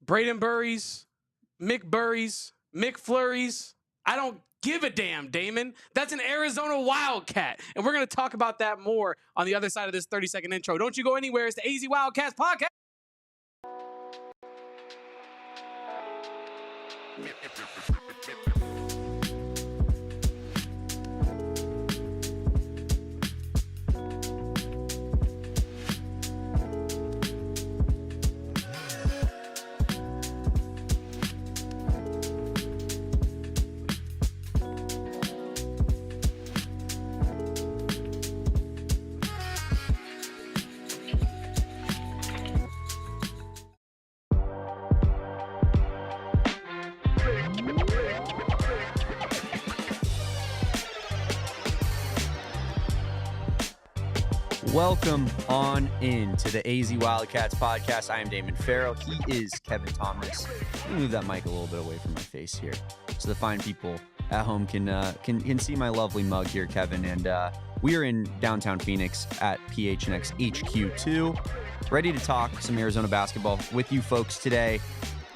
Brayden Burries, McBurries, McFlurries. I don't give a damn, Damon. That's an Arizona Wildcat. And we're going to talk about that more on the other side of this 30-second intro. Don't you go anywhere. It's the AZ Wildcats podcast. Welcome on in to the AZ Wildcats podcast. I am Damon Fairall. He is Kevin Thomas. Let me move that mic a little bit away from my face here so the fine people at home can see my lovely mug here, Kevin. And we are in downtown Phoenix at PHNX HQ2, ready to talk some Arizona basketball with you folks today.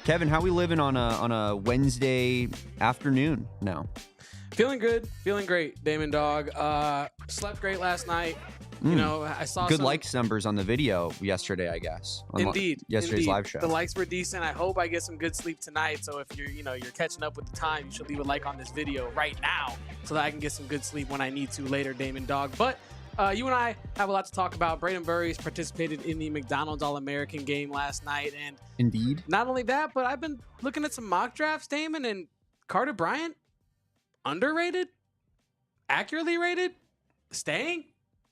Kevin, how we living on a Wednesday afternoon now? Feeling good, feeling great, Damon Dog. Slept great last night. You know, I saw good some likes numbers on the video yesterday, I guess. Yesterday's live show. The likes were decent. I hope I get some good sleep tonight. So if you're catching up with the time, you should leave a like on this video right now so that I can get some good sleep when I need to later, Damon Dog. But you and I have a lot to talk about. Brayden Burries participated in the McDonald's All-American game last night, and indeed, not only that, but I've been looking at some mock drafts, Damon, and Carter Bryant, underrated, accurately rated, staying.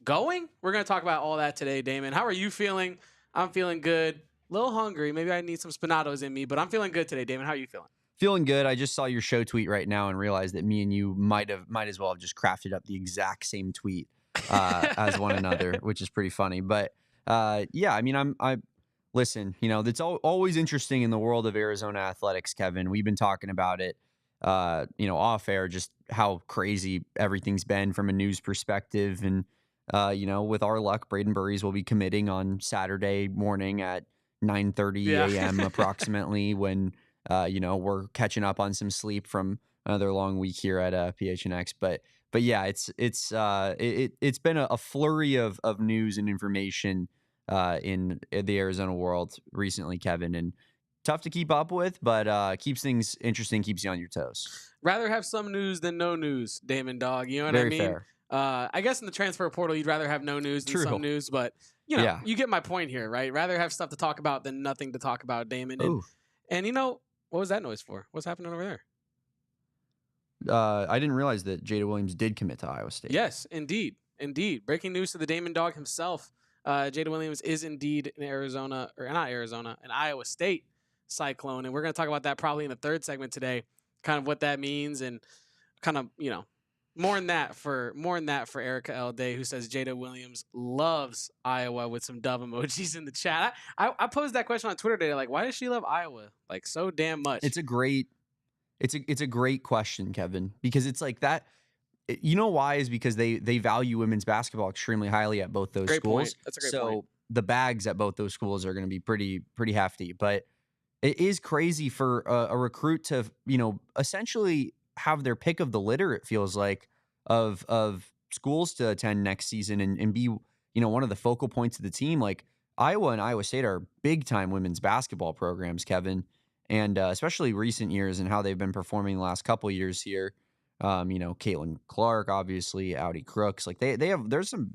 Going? We're going to talk about all that today, Damon. How are you feeling? I'm feeling good. A little hungry. Maybe I need some spinatos in me, but I'm feeling good today, Damon. How are you feeling? Feeling good. I just saw your show tweet right now and realized that me and you might as well have just crafted up the exact same tweet as one another, which is pretty funny. But yeah, I mean, I listen, it's always interesting in the world of Arizona athletics, Kevin. We've been talking about it, off air, just how crazy everything's been from a news perspective. And with our luck, Brayden Burries will be committing on Saturday morning at 9:30 a.m. approximately when, we're catching up on some sleep from another long week here at PHNX. But yeah, it's been a flurry of news and information in the Arizona world recently, Kevin, and tough to keep up with, but keeps things interesting, keeps you on your toes. Rather have some news than no news, Damon Dog. You know what Very I mean? Fair. I guess in the transfer portal, you'd rather have no news than some news, but you get my point here, right? Rather have stuff to talk about than nothing to talk about, Damon. And what was that noise for? What's happening over there? I didn't realize that Jada Williams did commit to Iowa State. Yes, indeed. Breaking news to the Damon Dog himself. Jada Williams is indeed an an Iowa State Cyclone, and we're going to talk about that probably in the third segment today, kind of what that means and kind of, more than that for Erica L. Day, who says Jada Williams loves Iowa with some dove emojis in the chat. I posed that question on Twitter today, like, why does she love Iowa like so damn much? It's a great question, Kevin, because it's like that. You know why? Is because they value women's basketball extremely highly at both those great schools. Point. That's a great point. So the bags at both those schools are going to be pretty hefty. But it is crazy for a recruit to essentially have their pick of the litter, it feels like, of schools to attend next season and be one of the focal points of the team. Like Iowa and Iowa State are big time women's basketball programs, Kevin, and especially recent years and how they've been performing the last couple years here. Caitlin Clark, obviously, Audi Crooks, like there's some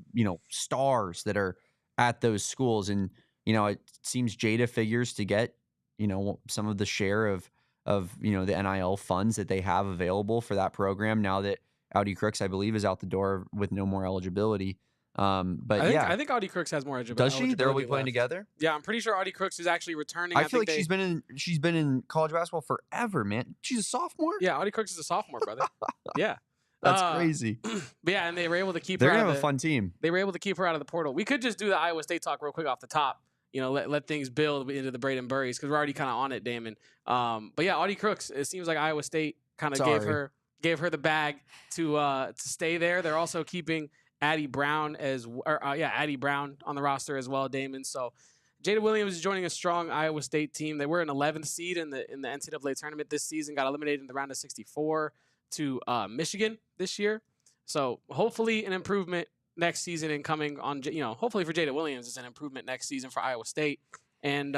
stars that are at those schools, and it seems Jada figures to get some of the share of the NIL funds that they have available for that program now that Audi Crooks, I believe, is out the door with no more eligibility. I think Audi Crooks has more eligibility. Does she? They're all playing together? Yeah, I'm pretty sure Audi Crooks is actually returning. I feel like she's been in college basketball forever, man. She's a sophomore? Yeah, Audi Crooks is a sophomore, brother. Yeah. That's crazy. But yeah, and they were able to keep her out of a fun team. They were able to keep her out of the portal. We could just do the Iowa State talk real quick off the top. Let things build into the Brayden Burries because we're already kind of on it, Damon. But yeah, Audi Crooks, it seems like Iowa State kind of gave her the bag to stay there. They're also keeping Addie Brown on the roster as well, Damon. So Jada Williams is joining a strong Iowa State team. They were an 11th seed in the NCAA tournament this season. Got eliminated in the round of 64 to Michigan this year. So hopefully an improvement next season and coming on. Hopefully for Jada Williams is an improvement next season for Iowa State. And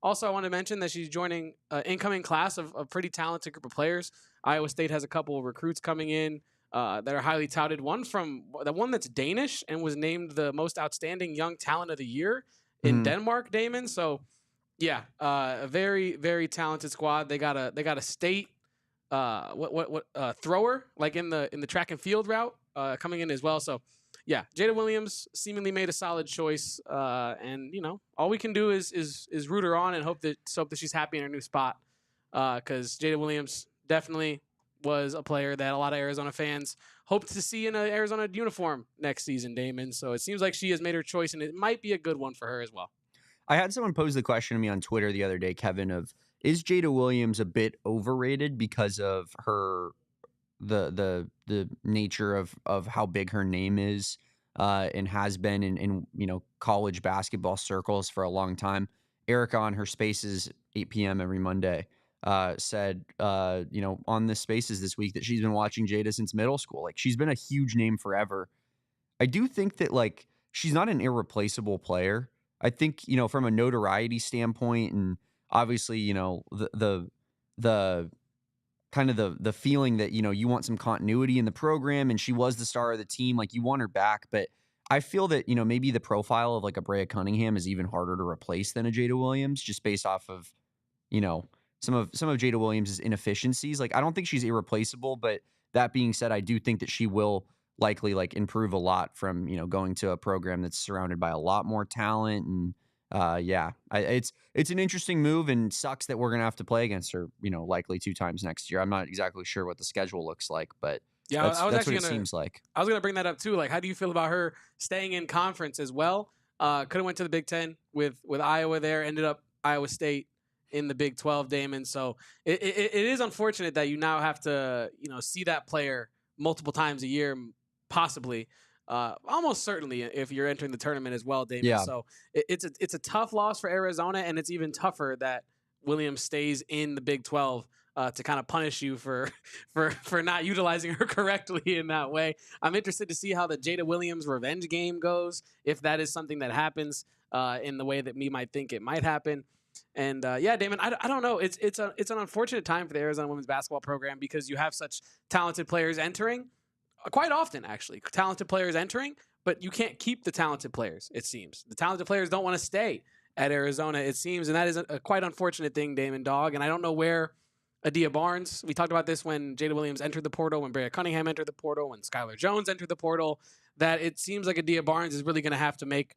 also I want to mention that she's joining an incoming class of a pretty talented group of players. Iowa State has a couple of recruits coming in that are highly touted. One that's Danish and was named the most outstanding young talent of the year in Denmark, Damon. So yeah, a very, very talented squad. They got a state thrower like in the track and field route coming in as well. So yeah, Jada Williams seemingly made a solid choice, and all we can do is root her on and hope that she's happy in her new spot, because Jada Williams definitely was a player that a lot of Arizona fans hoped to see in an Arizona uniform next season, Damon. So it seems like she has made her choice, and it might be a good one for her as well. I had someone pose the question to me on Twitter the other day, Kevin, of is Jada Williams a bit overrated because of her the nature of how big her name is and has been in college basketball circles for a long time. Erica on her Spaces 8 p.m. every Monday said on the Spaces this week that she's been watching Jada since middle school. Like, she's been a huge name forever. I do think that she's not an irreplaceable player. I think from a notoriety standpoint, and obviously the kind of the feeling that you want some continuity in the program, and she was the star of the team, like, you want her back. But I feel that maybe the profile of like a Brea Cunningham is even harder to replace than a Jada Williams, just based off of some of Jada Williams' inefficiencies. Like, I don't think she's irreplaceable, but that being said, I do think that she will likely improve a lot from going to a program that's surrounded by a lot more talent. And it's an interesting move, and sucks that we're gonna have to play against her likely 2 times next year. I'm not exactly sure what the schedule looks like, but yeah, that's what it seems like. I was gonna bring that up too. Like, how do you feel about her staying in conference as well? Could have went to the Big Ten with Iowa there, ended up Iowa State in the Big 12, Damon. So it is unfortunate that you now have to see that player multiple times a year, possibly, almost certainly if you're entering the tournament as well, Damon. Yeah. So it's a tough loss for Arizona, and it's even tougher that Williams stays in the Big 12 to kind of punish you for not utilizing her correctly in that way. I'm interested to see how the Jada Williams revenge game goes, if that is something that happens in the way that we might think it might happen. And yeah, Damon, I don't know. It's an unfortunate time for the Arizona women's basketball program, because you have such talented players entering. Quite often, actually, talented players entering, but you can't keep the talented players, it seems. The talented players don't want to stay at Arizona, it seems, and that is a quite unfortunate thing, Damon Dog. And I don't know where Adia Barnes, we talked about this when Jada Williams entered the portal, when Brea Cunningham entered the portal, when Skylar Jones entered the portal, that it seems like Adia Barnes is really going to have to make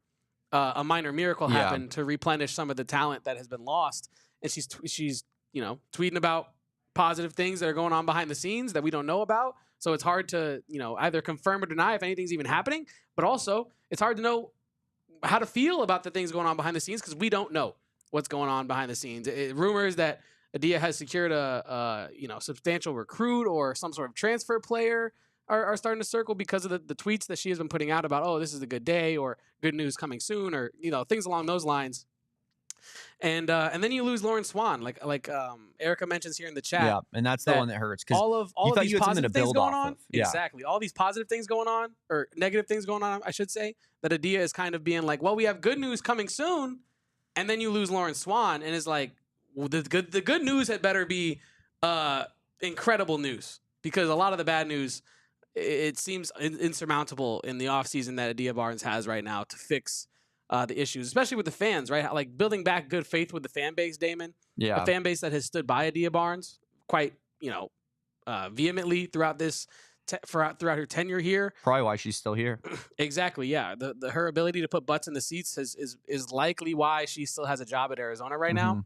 a minor miracle happen to replenish some of the talent that has been lost. And she's tweeting about positive things that are going on behind the scenes that we don't know about. So it's hard to, either confirm or deny if anything's even happening, but also it's hard to know how to feel about the things going on behind the scenes, because we don't know what's going on behind the scenes. Rumors that Adia has secured a substantial recruit or some sort of transfer player are starting to circle because of the tweets that she has been putting out about, oh, this is a good day, or good news coming soon, or things along those lines. And then you lose Lauren Swan, like Erica mentions here in the chat. Yeah, and that's the one that hurts, because all of these positive things going on. Yeah. Exactly, all these positive things going on, or negative things going on, I should say. That Adia is kind of being like, well, we have good news coming soon, and then you lose Lauren Swan, and it's like, well, the good news had better be incredible news, because a lot of the bad news, it seems insurmountable in the offseason that Adia Barnes has right now to fix the issues, especially with the fans, right? Like, building back good faith with the fan base, Damon. Yeah. A fan base that has stood by Adia Barnes quite, vehemently throughout throughout her tenure here. Probably why she's still here. Exactly, yeah. Her ability to put butts in the seats is likely why she still has a job at Arizona right now.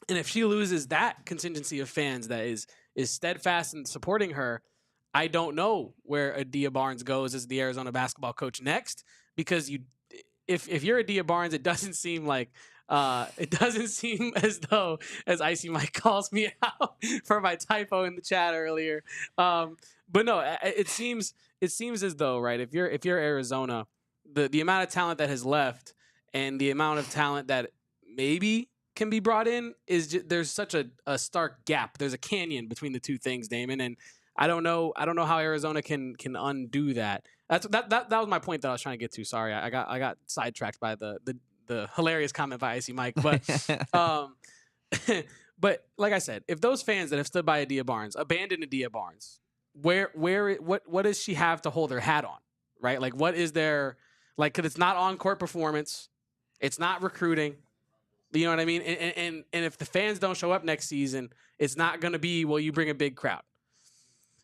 And if she loses that contingency of fans that is steadfast in supporting her, I don't know where Adia Barnes goes as the Arizona basketball coach next, because if you're Adia Barnes, it doesn't seem as though, as Icy Mike calls me out for my typo in the chat earlier. But no, it seems as though, right, if you're Arizona, the amount of talent that has left, and the amount of talent that maybe can be brought in is there's such a stark gap. There's a canyon between the two things, Damon, and I don't know how Arizona can undo that. That was my point that I was trying to get to. Sorry, I got sidetracked by the hilarious comment by Icy Mike, but but like I said, if those fans that have stood by Adia Barnes abandon Adia Barnes, what does she have to hold her hat on, right? Like, what is there, like, because it's not on court performance, it's not recruiting, you know what I mean? And if the fans don't show up next season, it's not going to be, well, you bring a big crowd.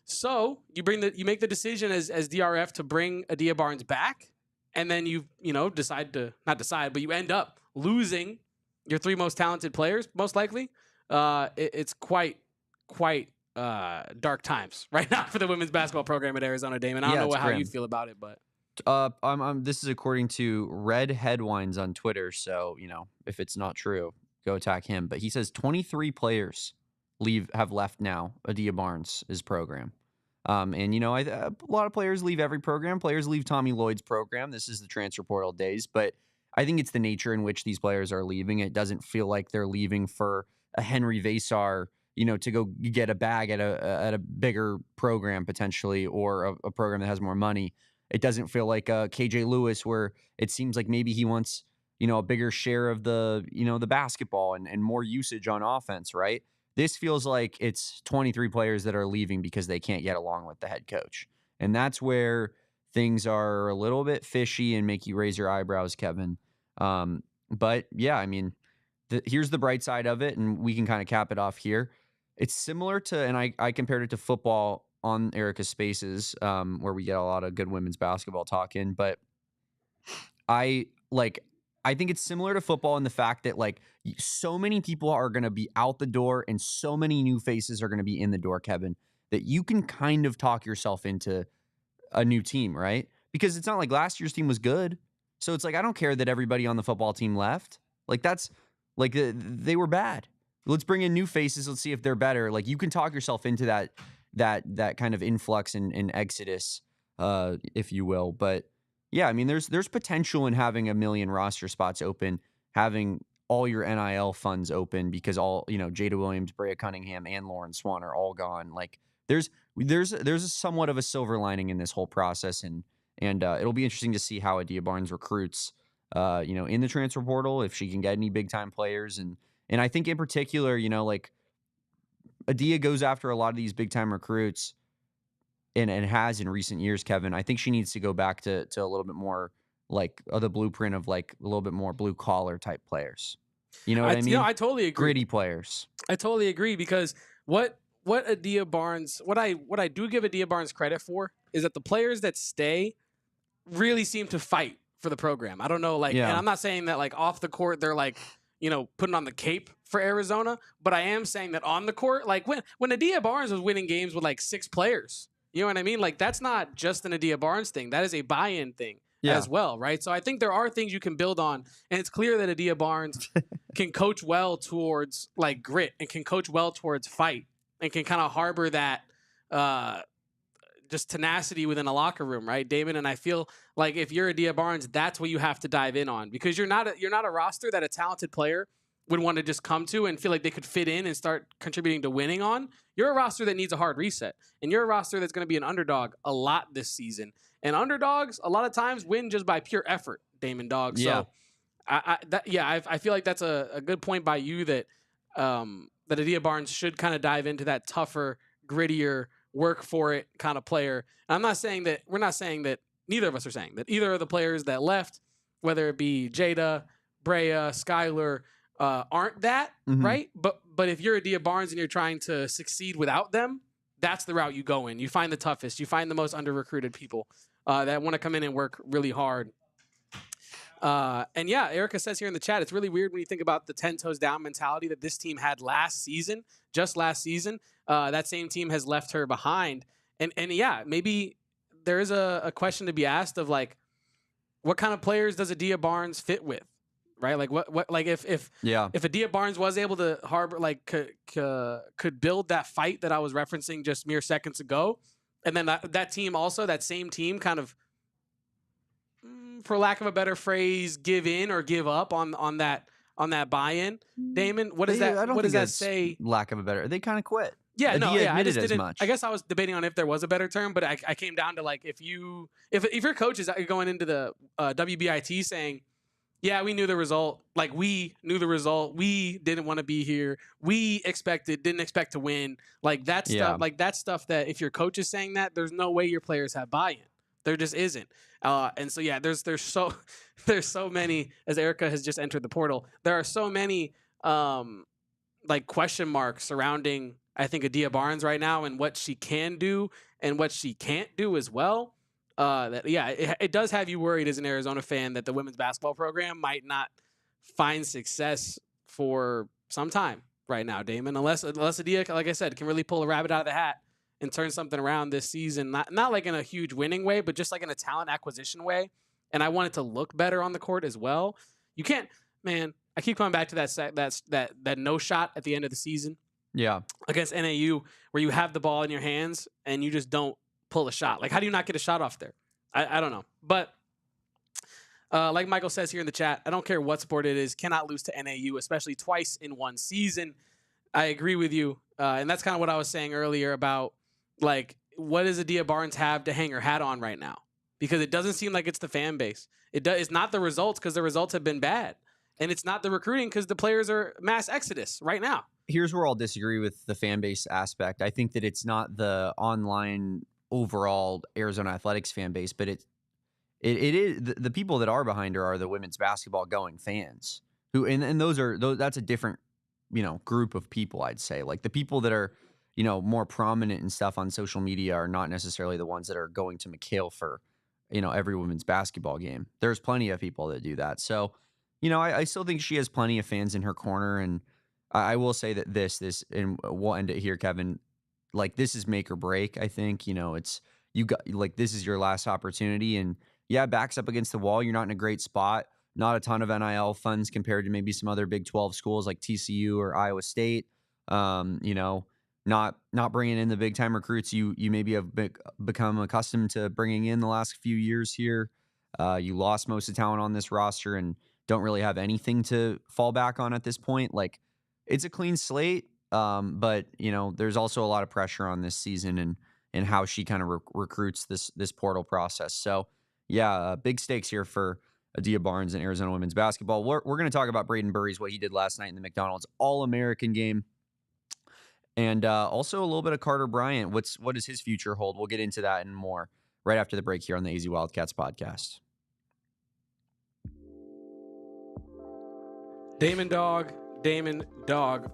So you make the decision as DRF to bring Adia Barnes back, and then you but you end up losing your three most talented players, most likely. It's quite dark times right now for the women's basketball program at Arizona, Damon. I don't know how you feel about it, but this is according to Red Headwines on Twitter. So, if it's not true, go attack him. But he says 23 players have left now. Adia Barnes' program. And a lot of players leave every program. Players leave Tommy Lloyd's program. This is the transfer portal days, but I think it's the nature in which these players are leaving. It doesn't feel like they're leaving for a Henri Veesaar, to go get a bag at a bigger program potentially, or a program that has more money. It doesn't feel like KJ Lewis, where it seems like maybe he wants, a bigger share of the, the basketball and more usage on offense, right? This feels like it's 23 players that are leaving because they can't get along with the head coach. And that's where things are a little bit fishy and make you raise your eyebrows, Kevin. But yeah, I mean, here's the bright side of it, and we can kind of cap it off here. It's similar to, and I compared it to football on Erica's Spaces, where we get a lot of good women's basketball talk in, but I think it's similar to football in the fact that, like, so many people are going to be out the door and so many new faces are going to be in the door, Kevin, that you can kind of talk yourself into a new team, right? Because it's not like last year's team was good. So it's like, I don't care that everybody on the football team left. Like, that's like, they were bad. Let's bring in new faces. Let's see if they're better. Like, you can talk yourself into that kind of influx and exodus, if you will. But yeah, I mean, there's potential in having 1 million roster spots open, having all your NIL funds open, because all, Jada Williams, Brea Cunningham, and Lauren Swan are all gone. Like, there's a somewhat of a silver lining in this whole process, and it'll be interesting to see how Adia Barnes recruits, in the transfer portal, if she can get any big time players, and I think in particular, like, Adia goes after a lot of these big time recruits. And has in recent years, Kevin. I think she needs to go back to a little bit more like the blueprint of, like, a little bit more blue collar type players. You know what I mean? I totally agree. Gritty players. I totally agree, because what Adia Barnes, what I do give Adia Barnes credit for is that the players that stay really seem to fight for the program. I don't know, and I'm not saying that, like, off the court they're, like, putting on the cape for Arizona, but I am saying that on the court, like, when Adia Barnes was winning games with, like, 6 players. You know what I mean? Like, that's not just an Adia Barnes thing. That is a buy-in thing as well, right? So I think there are things you can build on, and it's clear that Adia Barnes can coach well towards, like, grit, and can coach well towards fight, and can kind of harbor that just tenacity within a locker room, right, Damon? And I feel like if you're Adia Barnes, that's what you have to dive in on, because you're not a roster that a talented player would want to just come to and feel like they could fit in and start contributing to winning on. You're a roster that needs a hard reset, and you're a roster that's going to be an underdog a lot this season. And underdogs a lot of times win just by pure effort, Damon Dog. So I feel like that's a good point by you, that that Adia Barnes should kind of dive into that tougher, grittier, work for it kind of player. And we're not saying that neither of us are saying that either of the players that left, whether it be Jada, Brea, Skylar, aren't that, right? But if you're Adia Barnes and you're trying to succeed without them, that's the route you go in. You find the toughest. You find the most under-recruited people that want to come in and work really hard. And yeah, Erica says here in the chat, it's really weird when you think about the 10 toes down mentality that this team had just last season. That same team has left her behind. And yeah, maybe there is a question to be asked of, like, what kind of players does Adia Barnes fit with? Right, like what, like if Adia Barnes was able to harbor, like, could build that fight that I was referencing just mere seconds ago, and then that team also, that same team, kind of for lack of a better phrase, give in or give up on that buy-in. Damon, what does that say? Lack of a better, they kind of quit. Yeah, I just didn't. I guess I was debating on if there was a better term, but I came down to like if your coach is going into the WBIT saying, yeah, we knew the result. Like, we knew the result. We didn't want to be here. We didn't expect to win. Like, that stuff. Like, that stuff that if your coach is saying that, there's no way your players have buy-in. There just isn't. And so, yeah, there's so many, as Erica has just entered the portal, there are so many, like, question marks surrounding, I think, Adia Barnes right now and what she can do and what she can't do as well. It does have you worried as an Arizona fan that the women's basketball program might not find success for some time right now, Damon, unless Adia, like I said, can really pull a rabbit out of the hat and turn something around this season. Not like in a huge winning way, but just like in a talent acquisition way. And I want it to look better on the court as well. You can't, man. I keep coming back to that no shot at the end of the season. Yeah, against NAU, where you have the ball in your hands and you just don't pull a shot. Like, how do you not get a shot off there? I don't know. But like Michael says here in the chat, I don't care what sport it is, cannot lose to NAU, especially twice in one season. I agree with you. And that's kind of what I was saying earlier about, like, what does Adia Barnes have to hang her hat on right now? Because it doesn't seem like it's the fan base. It's not the results, because the results have been bad. And it's not the recruiting, because the players are mass exodus right now. Here's where I'll disagree with the fan base aspect. I think that it's not the online overall Arizona athletics fan base, but it is the people that are behind her are the women's basketball going fans who, and that's a different, group of people. I'd say, like, the people that are, more prominent and stuff on social media are not necessarily the ones that are going to McHale for, every women's basketball game. There's plenty of people that do that. So, I still think she has plenty of fans in her corner. And I will say that this, and we'll end it here, Kevin, like, this is make or break. I think, it's, this is your last opportunity, and yeah, backs up against the wall. You're not in a great spot. Not a ton of NIL funds compared to maybe some other Big 12 schools like TCU or Iowa State. Not bringing in the big time recruits you maybe have become accustomed to bringing in the last few years here. You lost most of the talent on this roster and don't really have anything to fall back on at this point. Like, it's a clean slate, but there's also a lot of pressure on this season and how she kind of recruits this portal process. So yeah, big stakes here for Adia Barnes and Arizona women's basketball. We're going to talk about Brayden Burries, what he did last night in the McDonald's All-American game. And also a little bit of Carter Bryant. What does his future hold? We'll get into that and more right after the break here on the AZ Wildcats podcast. Damon Dog.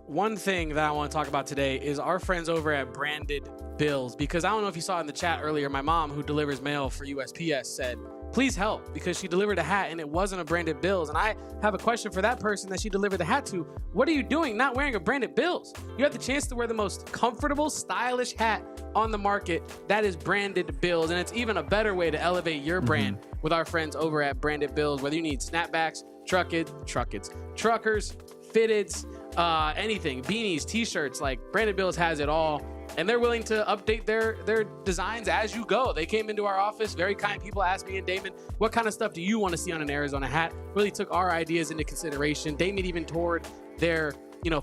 One thing that I want to talk about today is our friends over at Branded Bills, because I don't know if you saw in the chat earlier, my mom, who delivers mail for USPS, said, please help, because she delivered a hat and it wasn't a Branded Bills. And I have a question for that person that she delivered the hat to. What are you doing not wearing a Branded Bills? You have the chance to wear the most comfortable, stylish hat on the market. That is Branded Bills. And it's even a better way to elevate your brand with our friends over at Branded Bills. Whether you need snapbacks, truckers, fitteds, anything, beanies, t-shirts, like, Branded Bills has it all. And they're willing to update their designs as you go. They came into our office, very kind people, asked me and Damon, what kind of stuff do you want to see on an Arizona hat? Really took our ideas into consideration. Damon even toured their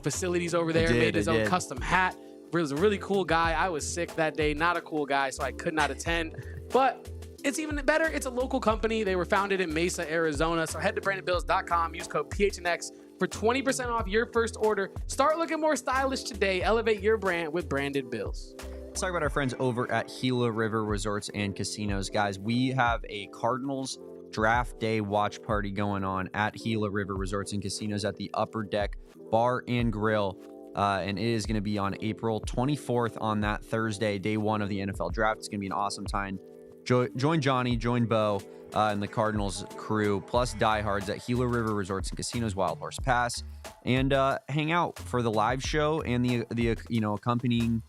facilities over there, made his own custom hat. He was a really cool guy. I was sick that day, not a cool guy, so I could not attend. But it's even better. It's a local company. They were founded in Mesa, Arizona. So head to brandedbills.com, use code PHNX for 20% off your first order. Start looking more stylish today. Elevate your brand with Branded Bills. Let's talk about our friends over at Gila River Resorts and Casinos. Guys, we have a Cardinals draft day watch party going on at Gila River Resorts and Casinos at the Upper Deck Bar and Grill. And it is going to be on April 24th on that Thursday, day one of the NFL draft. It's going to be an awesome time. Join Johnny, join Bo, and the Cardinals crew, plus diehards at Gila River Resorts and Casinos Wild Horse Pass, and hang out for the live show and the accompanying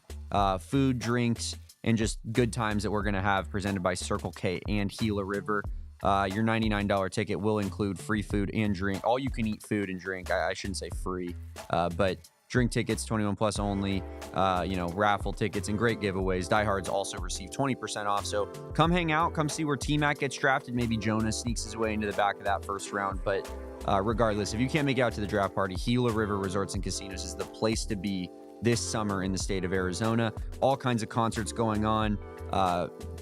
food, drinks, and just good times that we're going to have presented by Circle K and Gila River. Your $99 ticket will include free food and drink, all you can eat food and drink. I shouldn't say free, but drink tickets, 21 plus only, raffle tickets, and great giveaways. Diehards also receive 20% off. So come hang out, come see where T-Mac gets drafted. Maybe Jonah sneaks his way into the back of that first round. But regardless, if you can't make it out to the draft party, Gila River Resorts and Casinos is the place to be this summer in the state of Arizona. All kinds of concerts going on.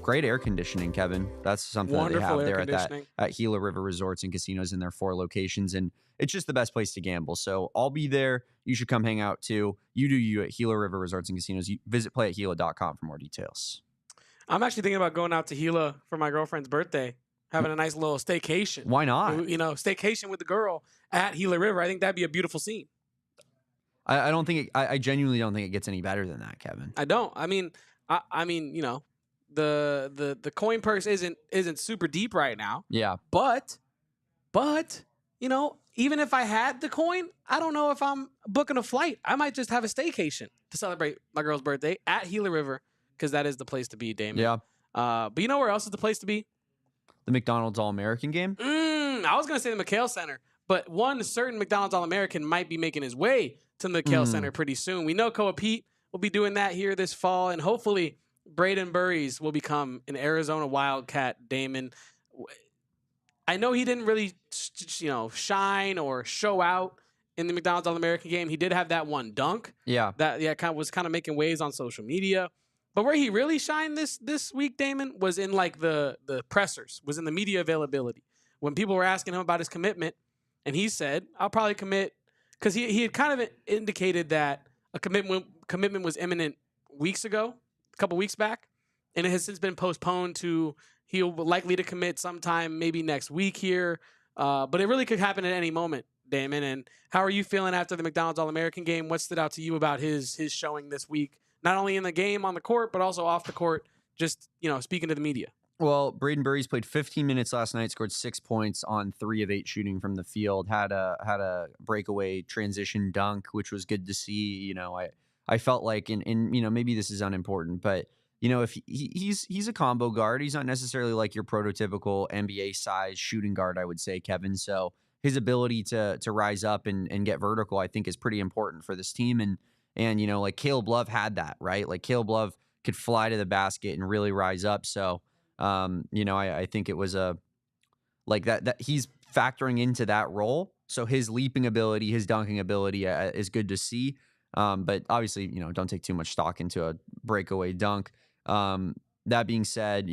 Great air conditioning, Kevin. That's something that they have there at Gila River Resorts and Casinos in their 4 locations. And it's just the best place to gamble. So I'll be there. You should come hang out too. You do you at Gila River Resorts and Casinos. Visit playathila.com for more details. I'm actually thinking about going out to Gila for my girlfriend's birthday, having a nice little staycation. Why not? Staycation with the girl at Gila River. I think that'd be a beautiful scene. I don't think I genuinely don't think it gets any better than that, Kevin. I don't. I mean, the coin purse isn't super deep right now. Yeah. But even if I had the coin, I don't know if I'm booking a flight. I might just have a staycation to celebrate my girl's birthday at Gila River, because that is the place to be, Damon. Yeah. But you know where else is the place to be? The McDonald's All-American game? I was going to say the McHale Center, but one certain McDonald's All-American might be making his way to the McHale Center pretty soon. We know Koa Peat will be doing that here this fall, and hopefully Brayden Burries will become an Arizona Wildcat, Damon. I know he didn't really, shine or show out in the McDonald's All-American game. He did have that one dunk. Yeah. That was kind of making waves on social media. But where he really shined this week, Damon, was in like the pressers, was in the media availability. When people were asking him about his commitment, and he said, I'll probably commit, because he had kind of indicated that a commitment was imminent a couple weeks back, and it has since been postponed to he'll likely to commit sometime maybe next week here. But it really could happen at any moment, Damon. And how are you feeling after the McDonald's All-American game? What stood out to you about his showing this week? Not only in the game on the court, but also off the court, just, speaking to the media. Well, Brayden Burries played 15 minutes last night, scored 6 points on 3 of 8 shooting from the field, had a breakaway transition dunk, which was good to see. I felt like, and maybe this is unimportant, but, if he's a combo guard, he's not necessarily like your prototypical NBA size shooting guard, I would say, Kevin. So his ability to rise up and get vertical, I think, is pretty important for this team. And like Caleb Love had that, right? Like Caleb Love could fly to the basket and really rise up. So, I think it was that he's factoring into that role. So his leaping ability, his dunking ability is good to see. But obviously, don't take too much stock into a breakaway dunk. That being said,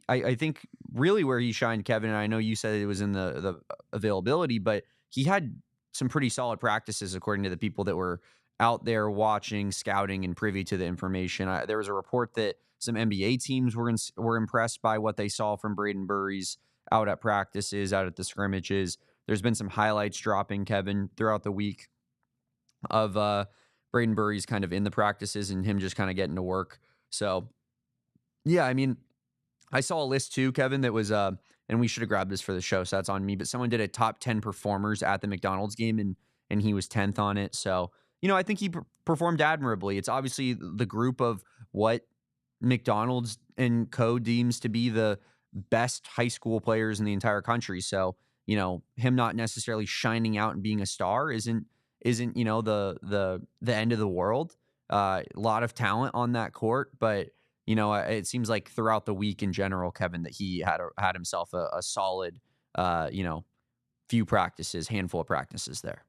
I think really where he shined, Kevin, and I know you said it was in the availability, but he had some pretty solid practices according to the people that were out there watching, scouting, and privy to the information. There was a report that some NBA teams were impressed by what they saw from Brayden Burries out at practices, out at the scrimmages. There's been some highlights dropping, Kevin, throughout the week of Brayden Burries kind of in the practices and him just kind of getting to work. So, yeah, I mean, I saw a list too, Kevin, that was, and we should have grabbed this for the show, so that's on me, but someone did a top 10 performers at the McDonald's game, and he was 10th on it. So, I think he performed admirably. It's obviously the group of what McDonald's and Co. deems to be the best high school players in the entire country. So, him not necessarily shining out and being a star isn't the end of the world. A lot of talent on that court, but it seems like throughout the week in general, Kevin, that he had himself a solid handful of practices there.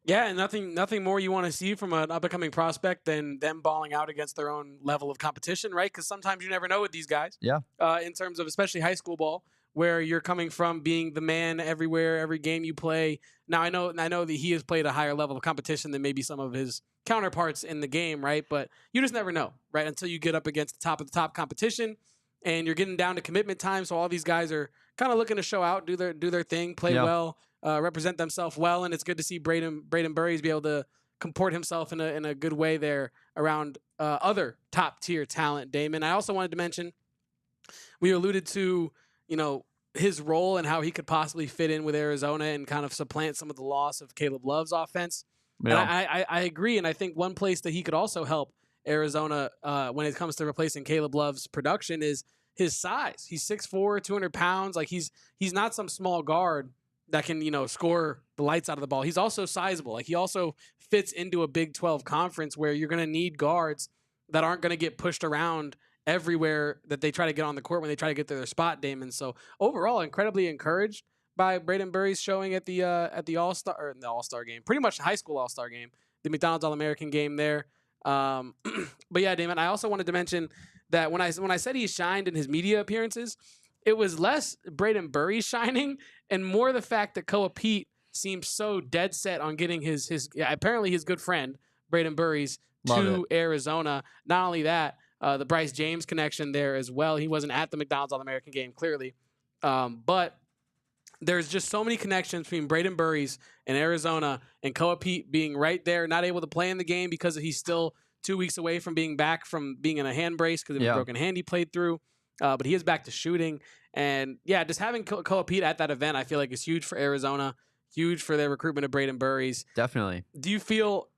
Yeah, and nothing more you want to see from an up-and-coming prospect than them balling out against their own level of competition, right? Because sometimes you never know with these guys. Yeah. In terms of especially high school ball, where you're coming from being the man everywhere, every game you play. Now, I know that he has played a higher level of competition than maybe some of his counterparts in the game, right? But you just never know, right? Until you get up against the top of the top competition, and you're getting down to commitment time. So all these guys are kind of looking to show out, do their thing, play well. Represent themselves well, and it's good to see Brayden Burries be able to comport himself in a good way there around other top tier talent. Damon, I also wanted to mention we alluded to his role and how he could possibly fit in with Arizona and kind of supplant some of the loss of Caleb Love's offense. Yeah. And I agree, and I think one place that he could also help Arizona when it comes to replacing Caleb Love's production is his size. He's 6'4", 200 pounds. Like he's not some small guard that can, score the lights out of the ball. He's also sizable. Like he also fits into a Big 12 conference where you're going to need guards that aren't going to get pushed around everywhere that they try to get on the court when they try to get to their spot, Damon. So overall, incredibly encouraged by Brayden Burries showing at the All-Star game, pretty much the high school All-Star game, the McDonald's All-American game there. But yeah, Damon, I also wanted to mention that when I said he shined in his media appearances, it was less Brayden Burries shining and more the fact that Koa Peat seems so dead set on getting apparently his good friend Brayden Burries to Arizona. Not only that, the Bryce James connection there as well. He wasn't at the McDonald's All-American game, clearly. But there's just so many connections between Brayden Burries and Arizona and Koa Peat being right there, not able to play in the game because he's still 2 weeks away from being back from being in a hand brace because of a broken hand he played through. But he is back to shooting. And, yeah, just having Koa Peat at that event I feel like is huge for Arizona, huge for their recruitment of Brayden Burries. Definitely. Do you feel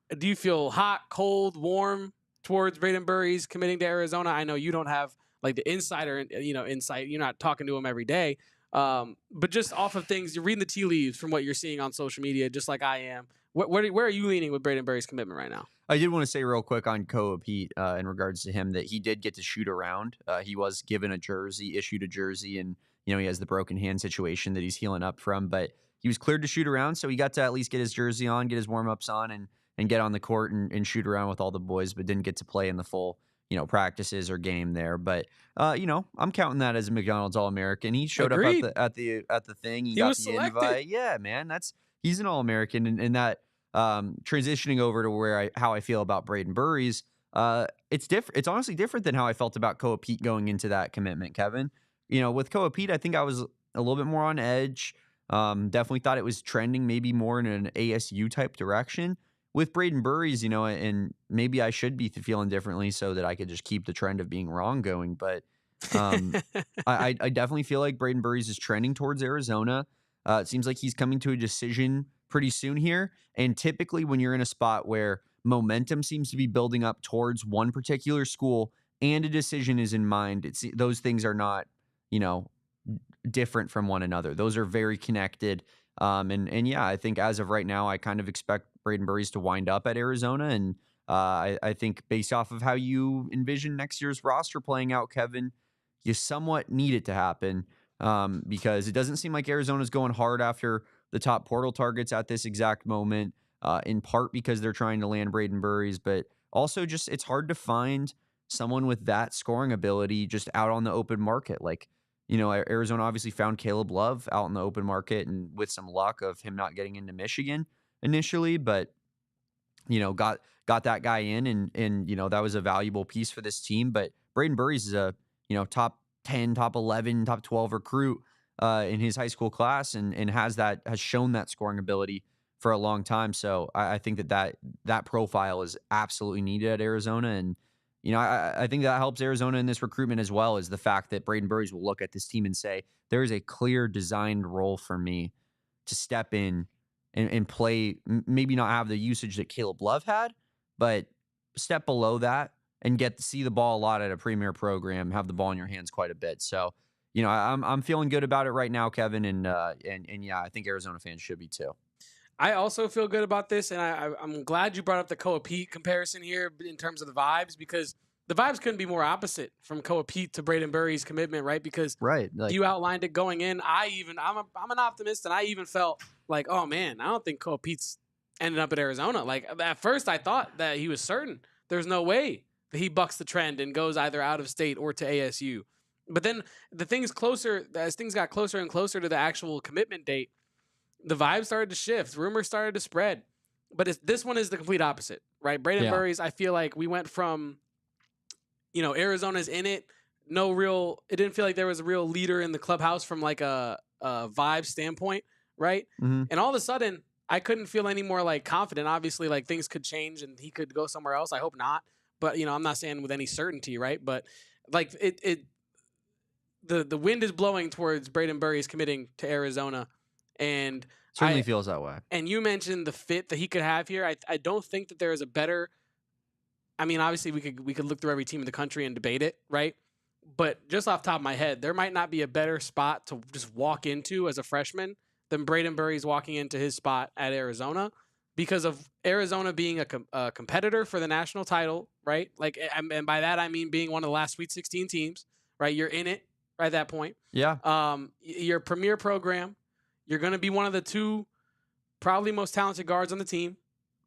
hot, cold, warm towards Brayden Burries committing to Arizona? I know you don't have like the insider, insight. You're not talking to him every day. But just off of things, you're reading the tea leaves from what you're seeing on social media, just like I am. Where are you leaning with Brayden Burries' commitment right now? I did want to say real quick on Koa Peat in regards to him that he did get to shoot around. He was given issued a jersey, and he has the broken hand situation that he's healing up from. But he was cleared to shoot around, so he got to at least get his jersey on, get his warm-ups on, and get on the court and shoot around with all the boys, but didn't get to play in the full practices or game there. But I'm counting that as a McDonald's All-American. He showed Agreed. up at the thing. He got was the selected. Invite. Yeah, man, he's an All-American, and that transitioning over to how I feel about Brayden Burries, it's different. It's honestly different than how I felt about Koa Peat going into that commitment, Kevin. With Koa Peat, I think I was a little bit more on edge. Definitely thought it was trending maybe more in an ASU type direction. With Brayden Burries, and maybe I should be feeling differently so that I could just keep the trend of being wrong going. But I definitely feel like Brayden Burries is trending towards Arizona. It seems like he's coming to a decision pretty soon here. And typically when you're in a spot where momentum seems to be building up towards one particular school and a decision is in mind, those things are not, different from one another. Those are very connected. And yeah, I think as of right now, I kind of expect Brayden Burries to wind up at Arizona. And I think based off of how you envision next year's roster playing out, Kevin, you somewhat need it to happen because it doesn't seem like Arizona's going hard after the top portal targets at this exact moment, in part because they're trying to land Brayden Burries, but also just it's hard to find someone with that scoring ability just out on the open market. Like, Arizona obviously found Caleb Love out in the open market and with some luck of him not getting into Michigan initially, but, got that guy in and that was a valuable piece for this team. But Brayden Burries is a, top 10, top 11, top 12 recruit in his high school class and has shown that scoring ability for a long time. So I think that profile is absolutely needed at Arizona. And, I think that helps Arizona in this recruitment as well, is the fact that Brayden Burries will look at this team and say, there is a clear designed role for me to step in and play, maybe not have the usage that Caleb Love had, but step below that and get to see the ball a lot at a premier program, have the ball in your hands quite a bit. So, I'm feeling good about it right now, Kevin. And yeah, I think Arizona fans should be too. I also feel good about this, and I'm glad you brought up the Koa Peat comparison here in terms of the vibes, because the vibes couldn't be more opposite from Koa Peat to Brayden Burries' commitment, right? Because you outlined it going in. I'm an optimist, and I even felt like, oh man, I don't think Koa Peat's ended up at Arizona. Like at first, I thought that he was certain. There's no way that he bucks the trend and goes either out of state or to ASU. But then as things got closer and closer to the actual commitment date, the vibe started to shift. Rumors started to spread. But this one is the complete opposite, right? Brayden Burries, I feel like we went from, Arizona's in it. It didn't feel like there was a real leader in the clubhouse from like a vibe standpoint, right? Mm-hmm. And all of a sudden, I couldn't feel any more like confident. Obviously, like things could change and he could go somewhere else. I hope not. But, I'm not saying with any certainty, right? But like the wind is blowing towards Brayden Burries committing to Arizona. And certainly feels that way. And you mentioned the fit that he could have here. I don't think that there is a better. I mean, obviously we could look through every team in the country and debate it, right? But just off the top of my head, there might not be a better spot to just walk into as a freshman than Brayden Burries walking into his spot at Arizona, because of Arizona being a competitor for the national title, right? Like, and by that I mean being one of the last Sweet 16 teams, right? You're in it right at that point. Yeah. Your premier program. You're going to be one of the 2 probably most talented guards on the team.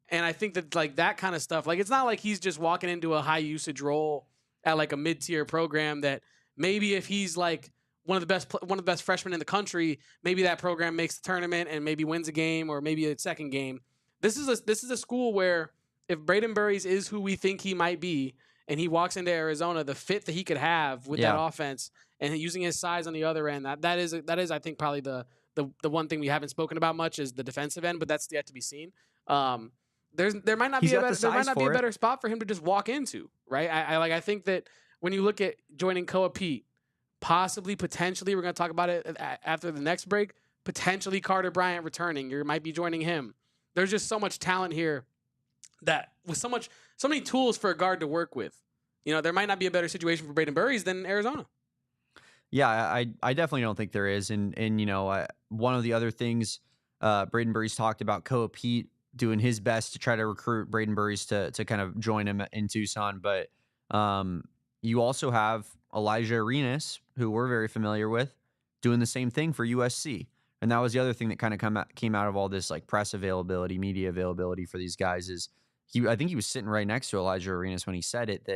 And I think that like that kind of stuff, like it's not like he's just walking into a high usage role at like a mid-tier program that maybe if he's like one of the best freshmen in the country, maybe that program makes the tournament and maybe wins a game or maybe a second game. This is a school where if Brayden Burries is who we think he might be and he walks into Arizona, the fit that he could have with that offense and using his size on the other end, that is I think probably the one thing we haven't spoken about much is the defensive end, but that's yet to be seen. There might not be a better spot for him to just walk into, right? I think that when you look at joining Koa Peat, potentially, we're going to talk about it after the next break, potentially Carter Bryant returning. You might be joining him. There's just so much talent here that with so many tools for a guard to work with. You know, there might not be a better situation for Brayden Burries than Arizona. Yeah, I definitely don't think there is. And you know, one of the other things Brayden Burries talked about, Koa Peat doing his best to try to recruit Brayden Burries to kind of join him in Tucson. But you also have Elijah Arenas, who we're very familiar with, doing the same thing for USC. And that was the other thing that kind of came out of all this like press availability, media availability for these guys is I think he was sitting right next to Elijah Arenas when he said it,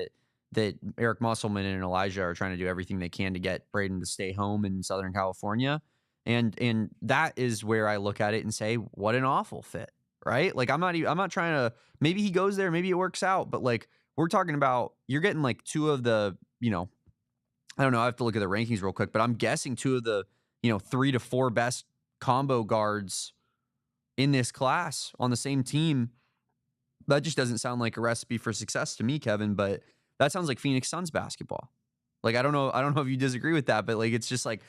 that Eric Musselman and Elijah are trying to do everything they can to get Brayden to stay home in Southern California. And that is where I look at it and say, what an awful fit, right? Like I'm not trying to, maybe he goes there, maybe it works out, but like we're talking about, you're getting like 2 of the, you know, I don't know, I have to look at the rankings real quick, but I'm guessing 2 of the, you know, 3 to 4 best combo guards in this class on the same team. That just doesn't sound like a recipe for success to me, Kevin, but that sounds like Phoenix Suns basketball. Like, I don't know if you disagree with that, but like, it's just like,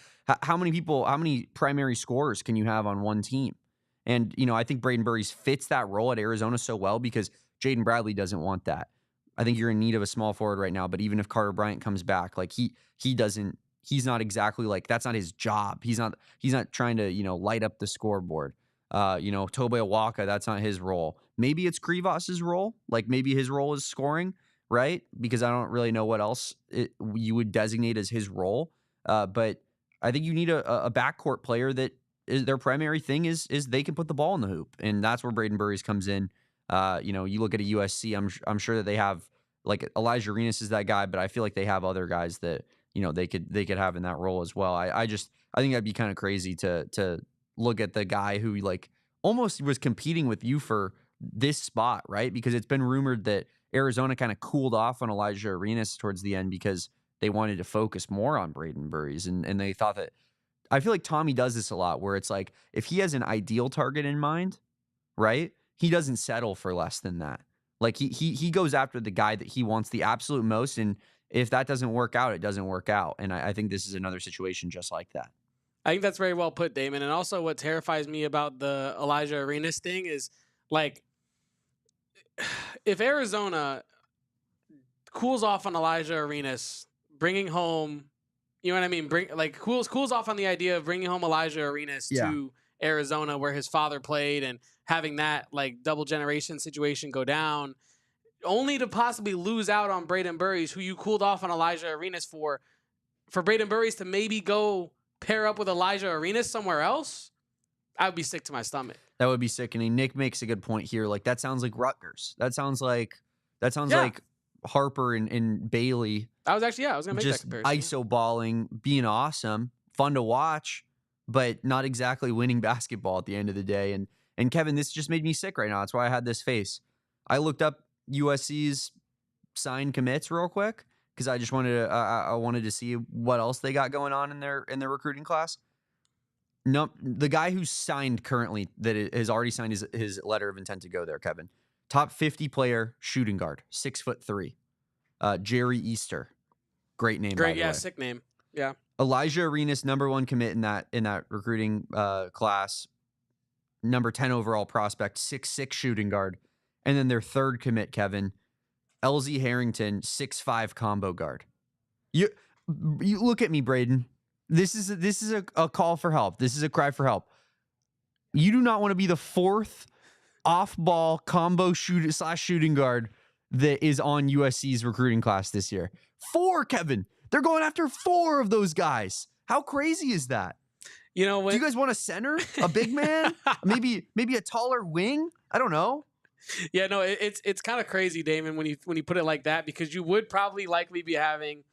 how many primary scorers can you have on one team? And, you know, I think Brayden Burries fits that role at Arizona so well because Jaden Bradley doesn't want that. I think you're in need of a small forward right now, but even if Carter Bryant comes back, like he's not exactly like, that's not his job. He's not trying to, you know, light up the scoreboard. You know, Tobe Awaka, that's not his role. Maybe it's Krivas's role. Like maybe his role is scoring, right? Because I don't really know what else you would designate as his role. But I think you need a backcourt player that is their primary thing is they can put the ball in the hoop. And that's where Brayden Burries comes in. You know, you look at a USC, I'm sure that they have like Elijah Arenas is that guy, but I feel like they have other guys that, you know, they could have in that role as well. I think that'd be kind of crazy to look at the guy who like almost was competing with you for this spot, right? Because it's been rumored that Arizona kind of cooled off on Elijah Arenas towards the end because they wanted to focus more on Brayden Burries. And they thought that, I feel like Tommy does this a lot where it's like, if he has an ideal target in mind, right? He doesn't settle for less than that. Like he goes after the guy that he wants the absolute most. And if that doesn't work out, it doesn't work out. And I think this is another situation just like that. I think that's very well put, Damon. And also what terrifies me about the Elijah Arenas thing is like, if Arizona cools off on Elijah Arenas, bringing home, you know what I mean? Cools off on the idea of bringing home Elijah Arenas to Arizona where his father played and having that like double generation situation go down, only to possibly lose out on Brayden Burries, who you cooled off on Elijah Arenas for Brayden Burries to maybe go pair up with Elijah Arenas somewhere else. I would be sick to my stomach. That would be sickening. Nick makes a good point here. Like that sounds like Rutgers. That sounds like Harper and Bailey. I was going to make that comparison. ISO balling, being awesome, fun to watch, but not exactly winning basketball at the end of the day. And Kevin, this just made me sick right now. That's why I had this face. I looked up USC's signed commits real quick because I just wanted to see what else they got going on in their recruiting class. No, the guy who's signed currently that has already signed his letter of intent to go there, Kevin. Top 50 player, shooting guard, 6'3". Jerry Easter, great name. By the way. Sick name. Yeah. Elijah Arenas, number 1 commit in that recruiting class, number 10 overall prospect, 6'6" shooting guard, and then their third commit, Kevin, LZ Harrington, 6'5" combo guard. You look at me, Brayden. This is a call for help. This is a cry for help. You do not want to be the 4th off-ball combo shooting guard that is on USC's recruiting class this year. 4, Kevin. They're going after 4 of those guys. How crazy is that? You know, do you guys want a center, a big man, maybe a taller wing? I don't know. Yeah, no, it's kind of crazy, Damon, when you put it like that, because you would probably likely be having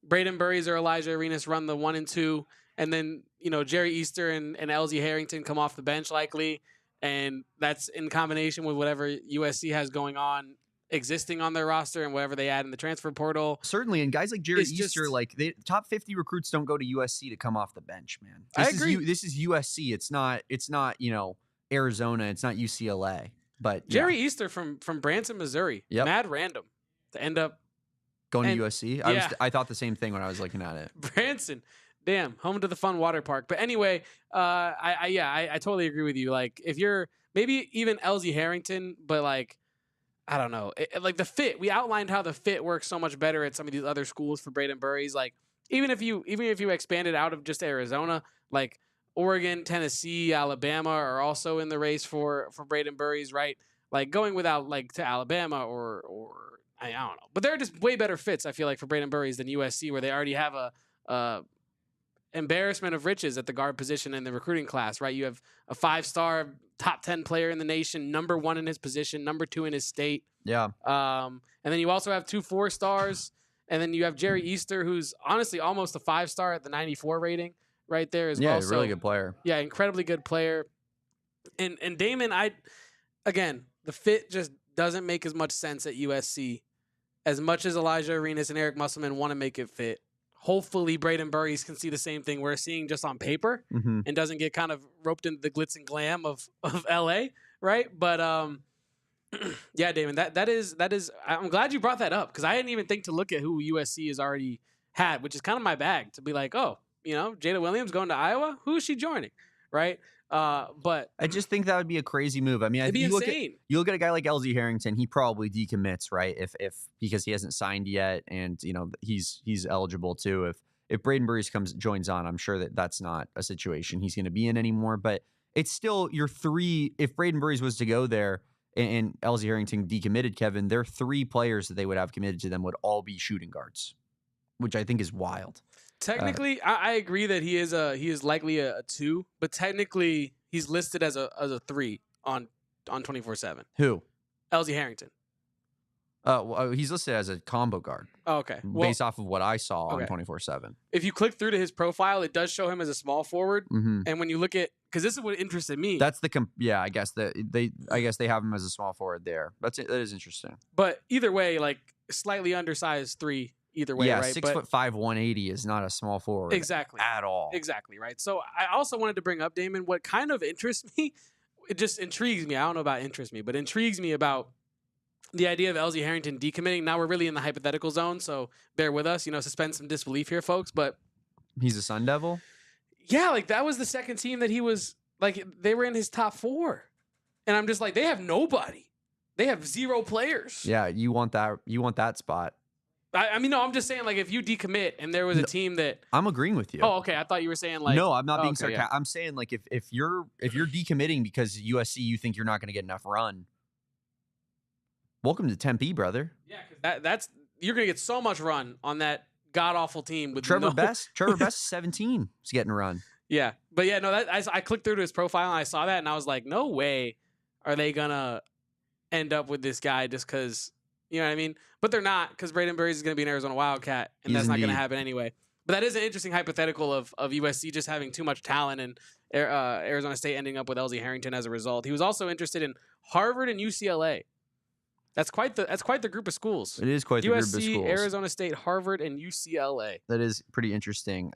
Brayden Burries or Elijah Arenas run the 1 and 2, and then Jerry Easter and LZ Harrington come off the bench likely, and that's in combination with whatever USC has going on existing on their roster and whatever they add in the transfer portal. Certainly, and guys like Jerry Easter, top 50 recruits don't go to USC to come off the bench, man. I agree. This is USC. It's not Arizona. It's not UCLA. But Jerry Easter from Branson, Missouri. Yep. Mad random to end up going to USC. Yeah. I thought the same thing when I was looking at it. Branson, damn, home to the fun water park. But anyway, I totally agree with you. Like, if you're maybe even LZ Harrington, but like, I don't know, like the fit. We outlined how the fit works so much better at some of these other schools for Brayden Burries. Like, even if you expanded out of just Arizona, like Oregon, Tennessee, Alabama are also in the race for Brayden Burries, right? Like, going without like to Alabama or I don't know, but they're just way better fits, I feel like, for Brayden Burries than USC, where they already have a embarrassment of riches at the guard position in the recruiting class, right? You have a 5-star top 10 player in the nation, number 1 in his position, number 2 in his state. Yeah. And then you also have 2 4-stars, and then you have Jerry Easter, who's honestly almost a 5-star at the 94 rating right there as well. Yeah, really good player. Yeah, incredibly good player. And Damon, the fit just doesn't make as much sense at USC as much as Elijah Arenas and Eric Musselman want to make it fit. Hopefully Brayden Burries can see the same thing we're seeing just on paper and doesn't get kind of roped into the glitz and glam of LA, right? But yeah, Damon, that is I'm glad you brought that up, because I didn't even think to look at who USC has already had, which is kind of my bag, to be like, oh, Jada Williams going to Iowa, who is she joining, right? But I just think that would be a crazy move. I mean, it'd be insane. You look at a guy like LZ Harrington, he probably decommits, right? If because he hasn't signed yet, and he's eligible too. If Brayden Burries joins on, I'm sure that's not a situation he's going to be in anymore. But it's still your 3. If Brayden Burries was to go there and LZ Harrington decommitted, Kevin, their 3 players that they would have committed to them would all be shooting guards, which I think is wild. Technically, I agree that he is likely a 2, but technically he's listed as a 3 on 24/7. Who? LZ Harrington. Well, he's listed as a combo guard. Oh, okay. Based off of what I saw on 24/7. If you click through to his profile, it does show him as a small forward. And when you look at, because this is what interested me. That's I guess they have him as a small forward there. That is interesting. But either way, like slightly undersized 3. Either way, right? 6'5", 180 is not a small forward. Exactly. At all. Exactly, right? So I also wanted to bring up, Damon, what kind of interests me, it just intrigues me. I don't know about interests me, but intrigues me about the idea of LZ Harrington decommitting. Now we're really in the hypothetical zone, so bear with us. Suspend some disbelief here, folks. But he's a Sun Devil? Yeah, like that was the second team that he was, like, they were in his top 4. And I'm just like, they have nobody. They have 0 players. Yeah, you want that spot. I mean, no, I'm just saying, like, if you decommit and there was a team that... I'm agreeing with you. Oh, okay. I thought you were saying, like... No, I'm not being sarcastic. Yeah. I'm saying, like, if you're decommitting because USC, you think you're not going to get enough run, welcome to Tempe, brother. Yeah, because that's... You're going to get so much run on that god-awful team with Trevor Best, 17 is getting run. Yeah. But, yeah, no, I clicked through to his profile and I saw that and I was like, no way are they going to end up with this guy just because... You know what I mean? But they're not, because Brayden Burries is going to be an Arizona Wildcat, and that's not going to happen anyway. But that is an interesting hypothetical of USC just having too much talent and Arizona State ending up with LZ Harrington as a result. He was also interested in Harvard and UCLA. That's quite the group of schools. It is quite the group of schools. USC, Arizona State, Harvard, and UCLA. That is pretty interesting.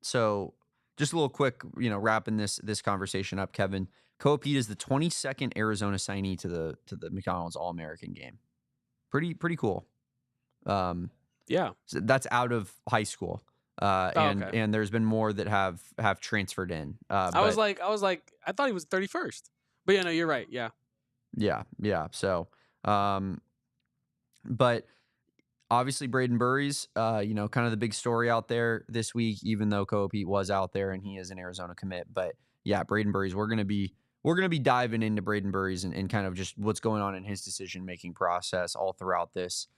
So just a little quick, wrapping this conversation up, Kevin. Koa Peat is the 22nd Arizona signee to the McDonald's All-American game. Pretty cool. Yeah. So that's out of high school. And there's been more that have transferred in. I was like, I thought he was 31st. But yeah, no, you're right. Yeah. Yeah. So, but obviously Brayden Burries, kind of the big story out there this week, even though Koa Peat was out there and he is an Arizona commit. But yeah, Brayden Burries, we're gonna be we're going to be diving into Brayden Burries and kind of just what's going on in his decision making process all throughout this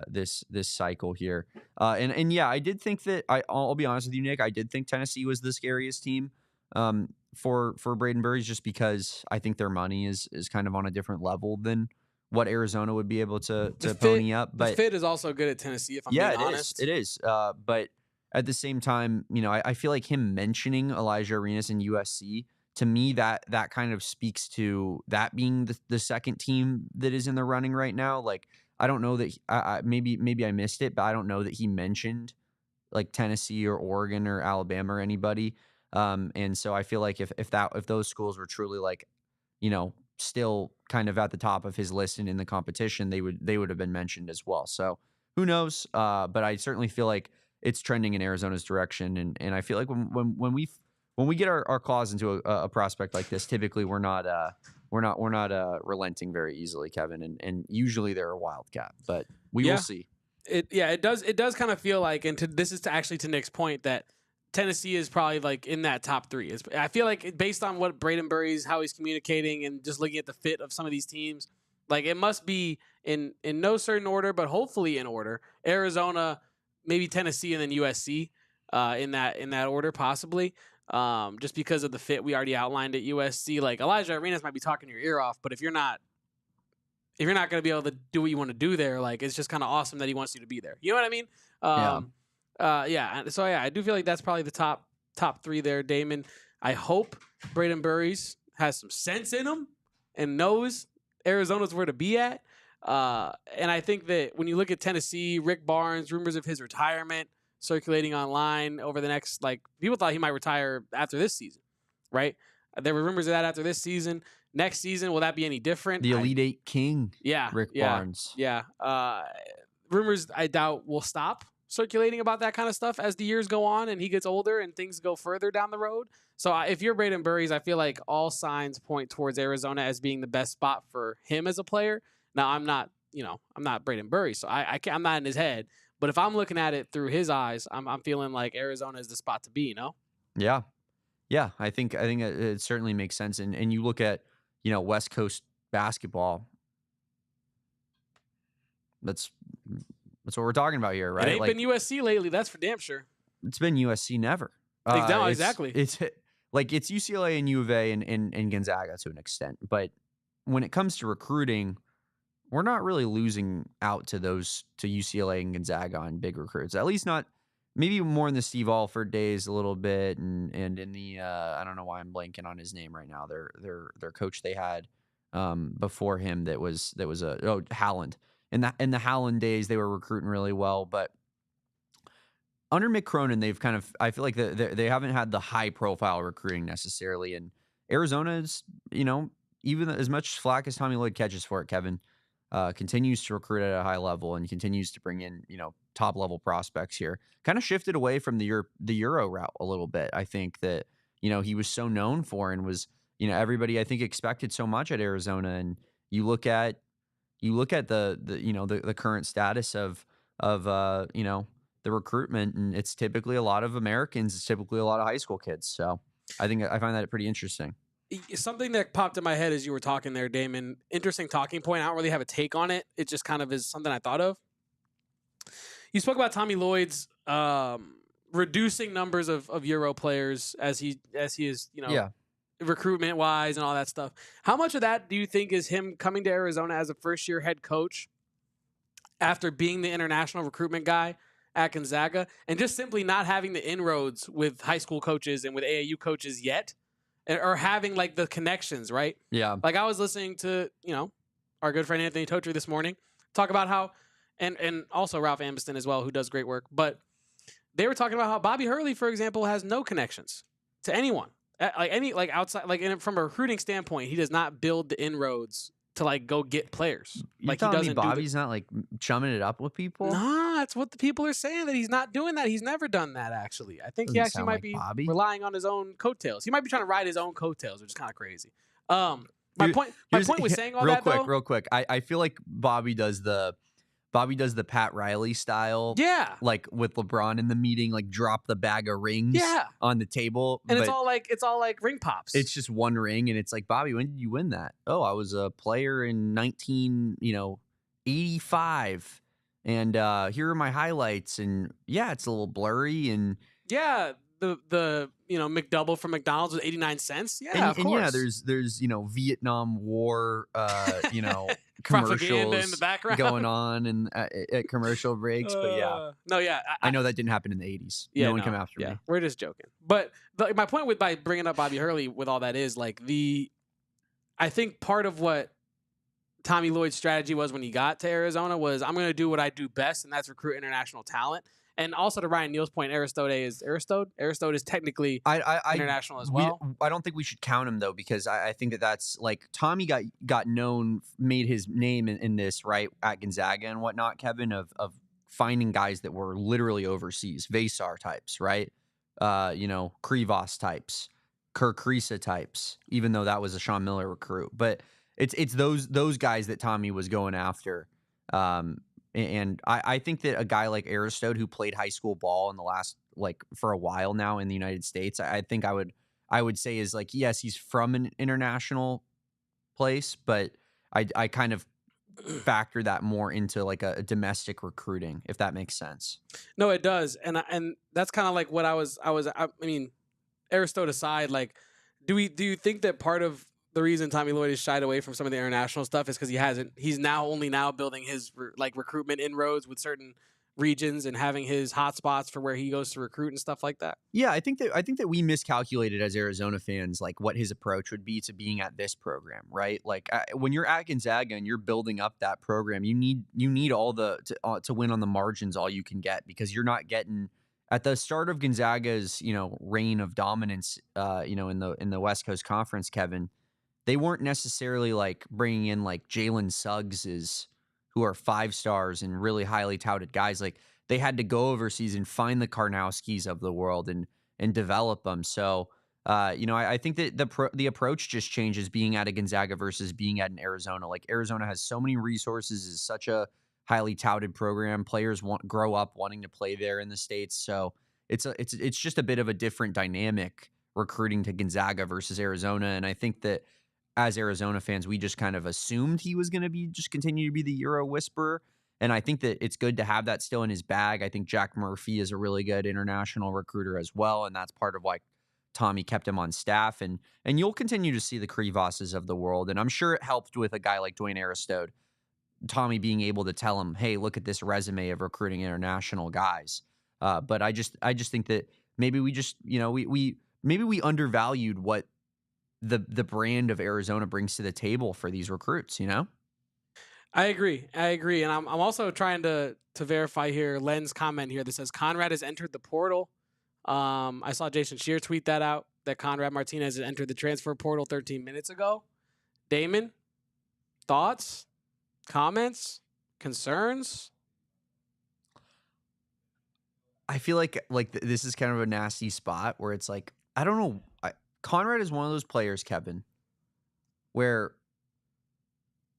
this cycle here. And yeah, I did think that I'll be honest with you, Nick. I did think Tennessee was the scariest team for Brayden Burries, just because I think their money is kind of on a different level than what Arizona would be able to pony up. But the fit is also good at Tennessee, if I'm being honest. It is. But at the same time, I feel like him mentioning Elijah Arenas and USC, to me, that kind of speaks to that being the second team that is in the running right now. Like, I don't know that maybe I missed it, but I don't know that he mentioned like Tennessee or Oregon or Alabama or anybody. And so I feel like if those schools were truly like, still kind of at the top of his list and in the competition, they would have been mentioned as well. So who knows? But I certainly feel like it's trending in Arizona's direction. And I feel like when we get our claws into a prospect like this, typically we're not relenting very easily, Kevin. And usually they're a Wildcat, but we will see. It does kind of feel like, and this is actually to Nick's point, that Tennessee is probably like in that top three. I feel like based on what Brayden Burries, how he's communicating, and just looking at the fit of some of these teams, like it must be in no certain order, but hopefully in order. Arizona, maybe Tennessee, and then USC in that order possibly. Just because of the fit we already outlined at USC. Like Elijah Arenas might be talking your ear off, but if you're not going to be able to do what you want to do there, like it's just kind of awesome that he wants you to be there. You know what I mean? So I do feel like that's probably the top three there, Damon. I hope Brayden Burries has some sense in him and knows Arizona's where to be at. And I think that when you look at Tennessee, Rick Barnes, rumors of his retirement circulating online over the next, like, people thought he might retire after this season, right? There were rumors of that after this season. Next season, will that be any different? The Elite Eight King, Rick Barnes. Yeah. Rumors, I doubt, will stop circulating about that kind of stuff as the years go on and he gets older and things go further down the road. So if you're Brayden Burries, I feel like all signs point towards Arizona as being the best spot for him as a player. Now, I'm not Brayden Burries, so I'm not in his head. But if I'm looking at it through his eyes, I'm feeling like Arizona is the spot to be, Yeah. I think it certainly makes sense. And you look at, West Coast basketball. That's what we're talking about here, right? It ain't been USC lately, that's for damn sure. It's been USC never. Exactly. It's UCLA and U of A and Gonzaga to an extent. But when it comes to recruiting, we're not really losing out to UCLA and Gonzaga on big recruits. At least not, maybe more in the Steve Alford days a little bit, and in the I don't know why I'm blanking on his name right now. Their coach they had before him that was Howland. In the Howland days, they were recruiting really well, but under Mick Cronin, they've kind of, I feel like they haven't had the high profile recruiting necessarily. And Arizona is, even as much flack as Tommy Lloyd catches for it, Kevin, continues to recruit at a high level and continues to bring in, top level prospects here. Kind of shifted away from the Euro route a little bit. I think that, he was so known for and was, everybody I think expected so much at Arizona. And you look at the current status of the recruitment, and it's typically a lot of Americans. It's typically a lot of high school kids. So I find that pretty interesting. Something that popped in my head as you were talking there, Damon, interesting talking point. I don't really have a take on it. It just kind of is something I thought of. You spoke about Tommy Lloyd's reducing numbers of Euro players as he is, recruitment wise and all that stuff. How much of that do you think is him coming to Arizona as a first year head coach after being the international recruitment guy at Gonzaga and just simply not having the inroads with high school coaches and with AAU coaches yet, or having like the connections, right? Yeah. Like I was listening to, our good friend Anthony Totri this morning talk about how, and also Ralph Ambiston as well, who does great work, but they were talking about how Bobby Hurley, for example, has no connections to anyone. Outside, from a recruiting standpoint, he does not build the inroads to go get players. He doesn't. Bobby's not chumming it up with people. Nah, that's what the people are saying, that he's not doing that. He's never done that. Actually, I think he actually might be Bobby. Relying on his own coattails. He might be trying to ride his own coattails, which is kind of crazy. My point with saying all that, real quick. I feel like Bobby does the Bobby does the Pat Riley style, Yeah. like with LeBron in the meeting, like drop the bag of rings Yeah. on the table. And but it's all like ring pops. it's just one ring, and it's like, Bobby, when did you win that? Oh, I was a player in 1985, and here are my highlights. And yeah, it's a little blurry, and yeah, the McDouble from McDonald's with 89 cents. Yeah, of course. yeah, there's Vietnam War Propaganda in the commercials background going on and at commercial breaks. But yeah, no, yeah, I know that didn't happen in the 80s. Yeah, no one come after me. We're just joking. But my point by bringing up Bobby Hurley with all that is like I think part of what Tommy Lloyd's strategy was when he got to Arizona was, I'm going to do what I do best, and that's recruit international talent. And also to Ryan Neal's point, Aristode is technically international as well. I don't think we should count him though, because I think that's like Tommy got known, made his name in this, right, at Gonzaga and whatnot, Kevin, of finding guys that were literally overseas, Veesaar types, right? Krivos types, Kirk Risa types, even though that was a Sean Miller recruit. But it's those guys that Tommy was going after. And I think that a guy like Aristode, who played high school ball in the last, like, for a while now in the United States, I think I would say is like, yes, he's from an international place, but I kind of factor that more into like a domestic recruiting, if that makes sense. No, it does. And that's kind of like what I mean, Aristode aside, like, do you think that part of the reason Tommy Lloyd has shied away from some of the international stuff is because he's only now building his recruitment inroads with certain regions and having his hotspots for where he goes to recruit and stuff like that? Yeah, I think that we miscalculated as Arizona fans, like, what his approach would be to being at this program, right? Like, when you're at Gonzaga and you're building up that program, you need all to win on the margins all you can get, because you're not getting at the start of Gonzaga's reign of dominance, in the West Coast Conference, Kevin. They weren't necessarily like bringing in like Jalen Suggs, who are 5 stars and really highly touted guys. Like, they had to go overseas and find the Karnowskis of the world and develop them. So, I think that the approach just changes being at a Gonzaga versus being at an Arizona. Like, Arizona has so many resources, is such a highly touted program. Players grow up wanting to play there in the States. So it's just a bit of a different dynamic recruiting to Gonzaga versus Arizona. And I think that as Arizona fans, we just kind of assumed he was going to continue to be the Euro whisperer. And I think that it's good to have that still in his bag. I think Jack Murphy is a really good international recruiter as well. And that's part of why Tommy kept him on staff. And you'll continue to see the Krivoses of the world. And I'm sure it helped with a guy like Dwayne Aristode, Tommy being able to tell him, hey, look at this resume of recruiting international guys. But I just think that maybe we just, maybe we undervalued what the brand of Arizona brings to the table for these recruits, I agree. And I'm also trying to verify here Len's comment here that says Conrad has entered the portal. I saw Jason Shear tweet that out, that Conrad Martinez has entered the transfer portal 13 minutes ago. Damon, thoughts, comments, concerns? I feel like this is kind of a nasty spot where it's like, I don't know. Conrad is one of those players, Kevin, where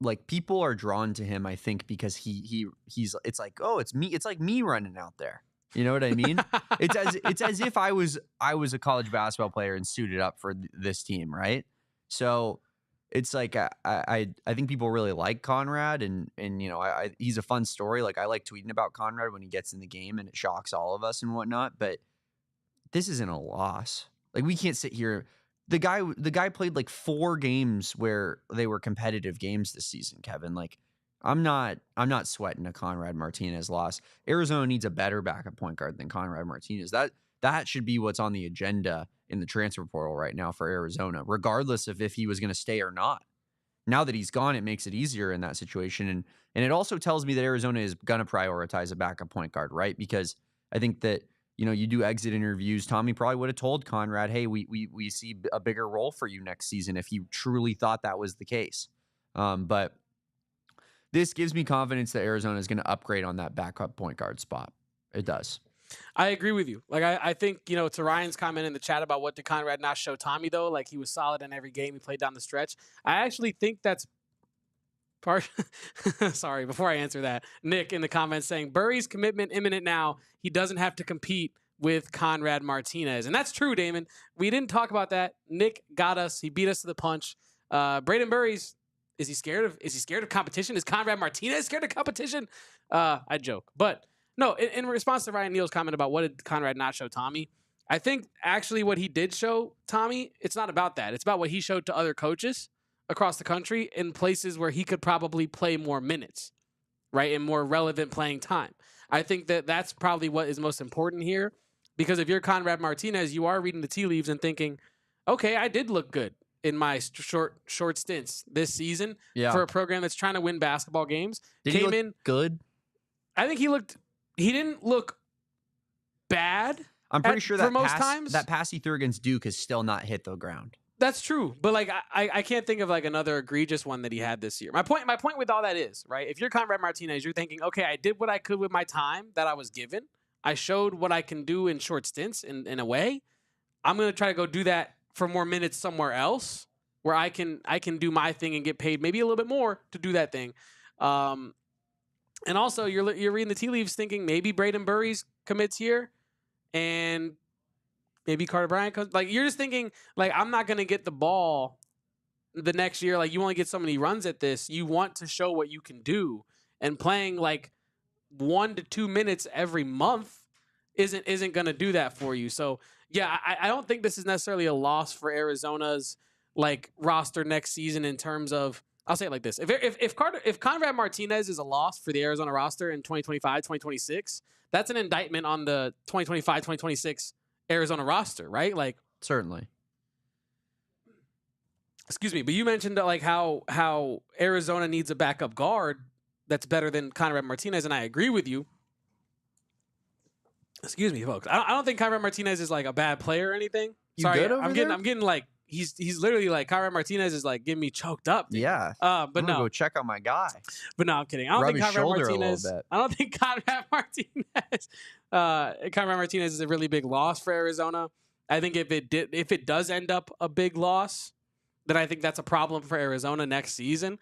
like people are drawn to him, I think, because he's it's like, oh, it's me. It's like me running out there. You know what I mean? it's as if I was a college basketball player and suited up for this team, right? So it's like I think people really like Conrad, and he's a fun story. Like, I like tweeting about Conrad when he gets in the game and it shocks all of us and whatnot. But this isn't a loss. Like, we can't sit here. The guy played like 4 games where they were competitive games this season, Kevin. Like, I'm not sweating a Conrad Martinez loss. Arizona needs a better backup point guard than Conrad Martinez. That should be what's on the agenda in the transfer portal right now for Arizona, regardless of if he was going to stay or not. Now that he's gone, it makes it easier in that situation. And it also tells me that Arizona is going to prioritize a backup point guard, right? Because I think that, you do exit interviews. Tommy probably would have told Conrad, hey, we see a bigger role for you next season if he truly thought that was the case. But this gives me confidence that Arizona is going to upgrade on that backup point guard spot. It does. I agree with you. Like, I think, to Ryan's comment in the chat about what did Conrad not show Tommy, though, like, he was solid in every game he played down the stretch. I actually think that's Sorry, before I answer that, Nick in the comments saying Burries' commitment imminent now. He doesn't have to compete with Conrad Martinez. And that's true, Damon. We didn't talk about that. Nick got us. He beat us to the punch. Brayden Burries, is he scared of competition? Is Conrad Martinez scared of competition? I joke. But no, in response to Ryan Neal's comment about what did Conrad not show Tommy, I think actually what he did show Tommy, it's not about that. It's about what he showed to other coaches across the country in places where he could probably play more minutes, right? And more relevant playing time. I think that that's probably what is most important here, because if you're Conrad Martinez, you are reading the tea leaves and thinking, okay, I did look good in my short stints this season for a program that's trying to win basketball games. Did he look good? I think he didn't look bad. I'm pretty sure that times. That pass he threw against Duke has still not hit the ground. That's true, but like I can't think of like another egregious one that he had this year. My point with all that is, right, if you're Conrad Martinez, you're thinking, okay, I did what I could with my time that I was given. I showed what I can do in short stints in a way. I'm going to try to go do that for more minutes somewhere else where I can do my thing and get paid maybe a little bit more to do that thing. And also you're reading the tea leaves thinking maybe Brayden Burries commits here and maybe Carter Bryant comes. Like, you're just thinking, like, I'm not going to get the ball the next year. Like, you only get so many runs at this. You want to show what you can do. And playing, like, 1 to 2 minutes every month isn't going to do that for you. So, yeah, I don't think this is necessarily a loss for Arizona's, like, roster next season in terms of, I'll say it like this. If Conrad Martinez is a loss for the Arizona roster in 2025, 2026, that's an indictment on the 2025, 2026 Arizona roster, right? Like, certainly. Excuse me, but you mentioned like how Arizona needs a backup guard that's better than Conrad Martinez, and I agree with you. Excuse me, folks. I don't think Conrad Martinez is like a bad player or anything. Sorry, I'm getting like he's literally like Conrad Martinez is like getting me choked up. Dude. Yeah. But I'm no, go check on my guy. But no, I'm kidding. I don't think Conrad Martinez is a really big loss for Arizona. I think if it does end up a big loss, then I think that's a problem for Arizona next season.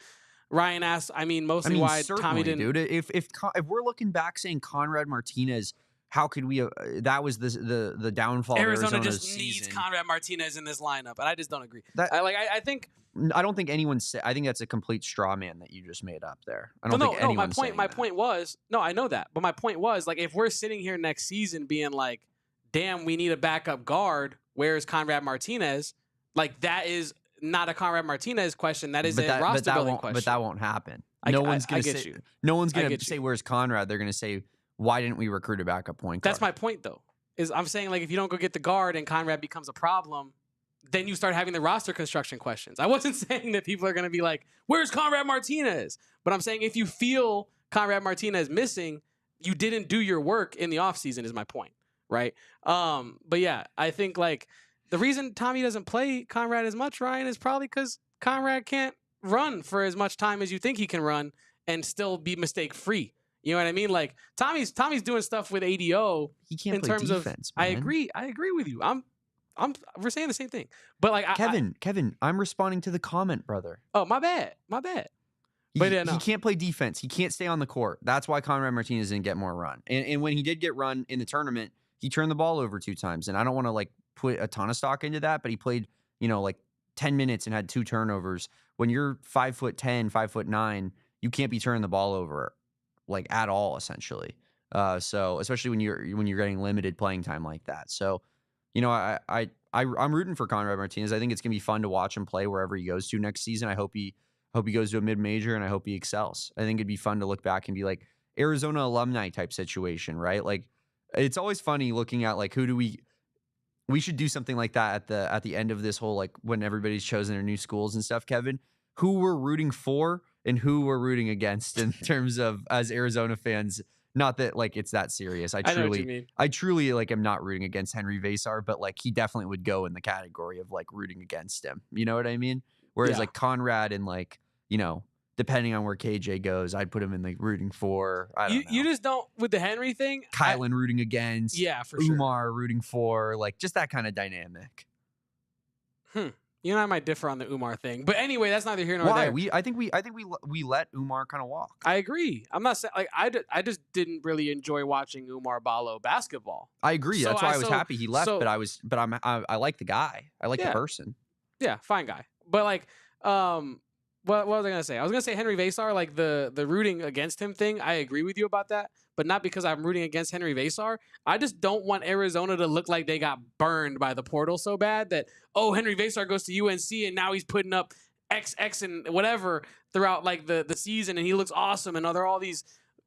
Ryan asked, mostly why Tommy didn't. Dude, if we're looking back saying Conrad Martinez, how could we? That was the downfall. Arizona of just needs Conrad Martinez in this lineup, and I just don't agree. I don't think anyone said. I think that's a complete straw man that you just made up there. I don't think anyone's saying that. My point was, no, I know that, but my point was, like, if we're sitting here next season being like, damn, we need a backup guard, where's Conrad Martinez? Like, that is not a Conrad Martinez question. That is a roster building question. But that won't happen. No one's going to say, where's Conrad? They're going to say, why didn't we recruit a backup point guard? That's my point, though. Is I'm saying, like, if you don't go get the guard and Conrad becomes a problem, then you start having the roster construction questions. I wasn't saying that people are going to be like, where's Conrad Martinez? But I'm saying if you feel Conrad Martinez missing, you didn't do your work in the offseason is my point, right? But, yeah, I think, like, the reason Tommy doesn't play Conrad as much, Ryan, is probably because Conrad can't run for as much time as you think he can run and still be mistake-free. You know what I mean? Like, Tommy's doing stuff with ADO. He can't in play terms defense, of. Man. I agree with you. We're saying the same thing. But like, Kevin, I'm responding to the comment, brother. Oh, my bad. He can't play defense. He can't stay on the court. That's why Conrad Martinez didn't get more run. And when he did get run in the tournament, he turned the ball over 2 times. And I don't want to like put a ton of stock into that, but he played, like 10 minutes and had 2 turnovers. When you're 5'10", 5'9", you can't be turning the ball over like at all, essentially. So especially when you're getting limited playing time like that. So, I'm rooting for Conrad Martinez. I think it's gonna be fun to watch him play wherever he goes to next season. I hope he goes to a mid-major, and I hope he excels. I think it'd be fun to look back and be like Arizona alumni type situation, right? Like, it's always funny looking at like we should do something like that at the end of this whole, like, when everybody's chosen their new schools and stuff, Kevin, who we're rooting for and who we're rooting against in terms of as Arizona fans. Not that like it's that serious. I truly like am not rooting against Henri Veesaar, but like he definitely would go in the category of like rooting against him. You know what I mean? Whereas like Conrad and like, depending on where KJ goes, I'd put him in like rooting for. I don't know. You just don't with the Henry thing. Kylan rooting against. Yeah, for Umar rooting for, like just that kind of dynamic. You and I might differ on the Umar thing, but anyway, that's neither here nor Why? there. I think we let Umar kind of walk. I agree. I'm not saying like I just didn't really enjoy watching Umar Ballo basketball. I agree. So That's why I was happy he left. so- But I like the guy. I like the Yeah. person. Yeah, fine guy. But like, what was I gonna say? I was gonna say Henri Veesaar, like the rooting against him thing. I agree with you about that, but not because I'm rooting against Henri Veesaar. I just don't want Arizona to look like they got burned by the portal so bad that Henri Veesaar goes to UNC and now he's putting up XX and whatever throughout like the season and he looks awesome and there are all these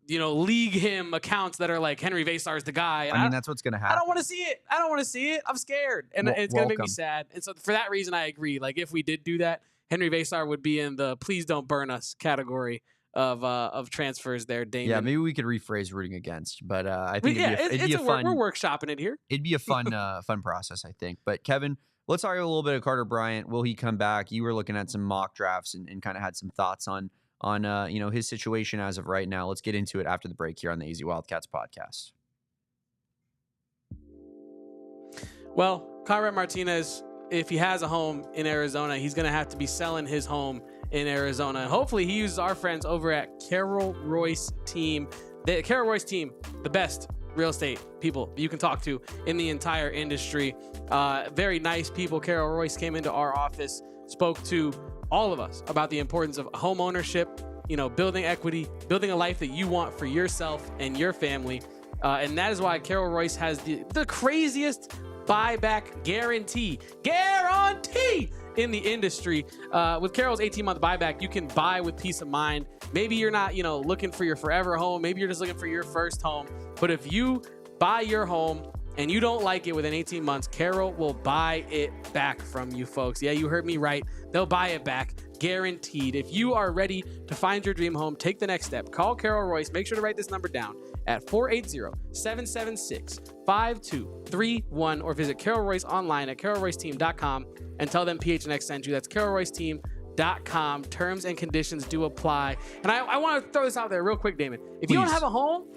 league him accounts that are like Henri Veesaar is the guy. And I mean, that's what's gonna happen. I don't want to see it. I don't want to see it. I'm scared, and it's gonna make me sad. And so for that reason, I agree. Like if we did do that, Henri Veesaar would be in the "please don't burn us" category of transfers. There, Damon. Yeah, maybe we could rephrase rooting against, but I think it'd be a fun. We're workshopping it here. It'd be a fun fun process, I think. But Kevin, let's talk a little bit of Carter Bryant. Will he come back? You were looking at some mock drafts and kind of had some thoughts on his situation as of right now. Let's get into it after the break here on the AZ Wildcats podcast. Well, Conrad Martinez, if he has a home in Arizona, he's going to have to be selling his home in Arizona. And hopefully he uses our friends over at Carol Royse Team. The Carol Royse Team, the best real estate people you can talk to in the entire industry. Very nice people. Carol Royse came into our office, spoke to all of us about the importance of home ownership, building equity, building a life that you want for yourself and your family. And that is why Carol Royse has the craziest buyback guarantee in the industry. With Carol's 18-month buyback, you can buy with peace of mind. Maybe you're not, looking for your forever home. Maybe you're just looking for your first home. But if you buy your home and you don't like it within 18 months, Carol will buy it back from you, folks. Yeah, you heard me right. They'll buy it back, guaranteed. If you are ready to find your dream home, take the next step. Call Carol Royse. Make sure to write this number down at 480-776-5231 or visit Carol Royse online at carolroyseteam.com and tell them PHNX sent you. That's carolroyseteam.com. Terms and conditions do apply. And I want to throw this out there real quick, Damon. If you don't have a home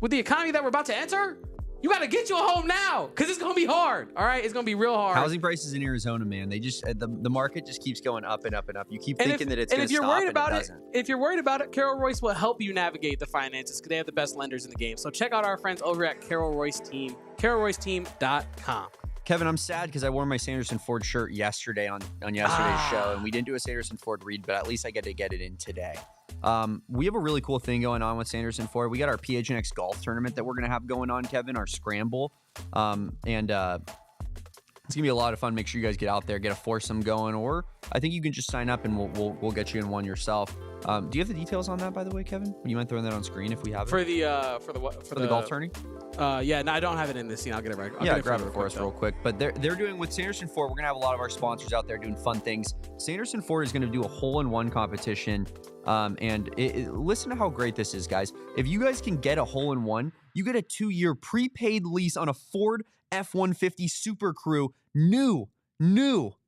with the economy that we're about to enter, you got to get you a home now because it's going to be hard. All right? It's going to be real hard. Housing prices in Arizona, man, they just the market just keeps going up and up and up. You keep thinking that it's going to stop, and it doesn't. If you're worried about it, Carol Royse will help you navigate the finances because they have the best lenders in the game. So check out our friends over at Carol Royse Team, carolroyseteam.com. Kevin, I'm sad because I wore my Sanderson Ford shirt yesterday on yesterday's show, and we didn't do a Sanderson Ford read, but at least I get to get it in today. We have a really cool thing going on with Sanderson Ford. We got our PHNX golf tournament that we're going to have going on, Kevin, our scramble. It's going to be a lot of fun. Make sure you guys get out there, get a foursome going, or I think you can just sign up and we'll get you in one yourself. Do you have the details on that, by the way, Kevin? Would you mind throwing that on screen if we have it? For the golf tourney? Yeah, no, I don't have it in this scene. I'll get it right. Grab it for us real quick. But they're doing with Sanderson Ford. We're gonna have a lot of our sponsors out there doing fun things. Sanderson Ford is gonna do a hole-in-one competition. Listen to how great this is, guys. If you guys can get a hole-in-one, you get a 2-year prepaid lease on a Ford F-150 Super Crew, new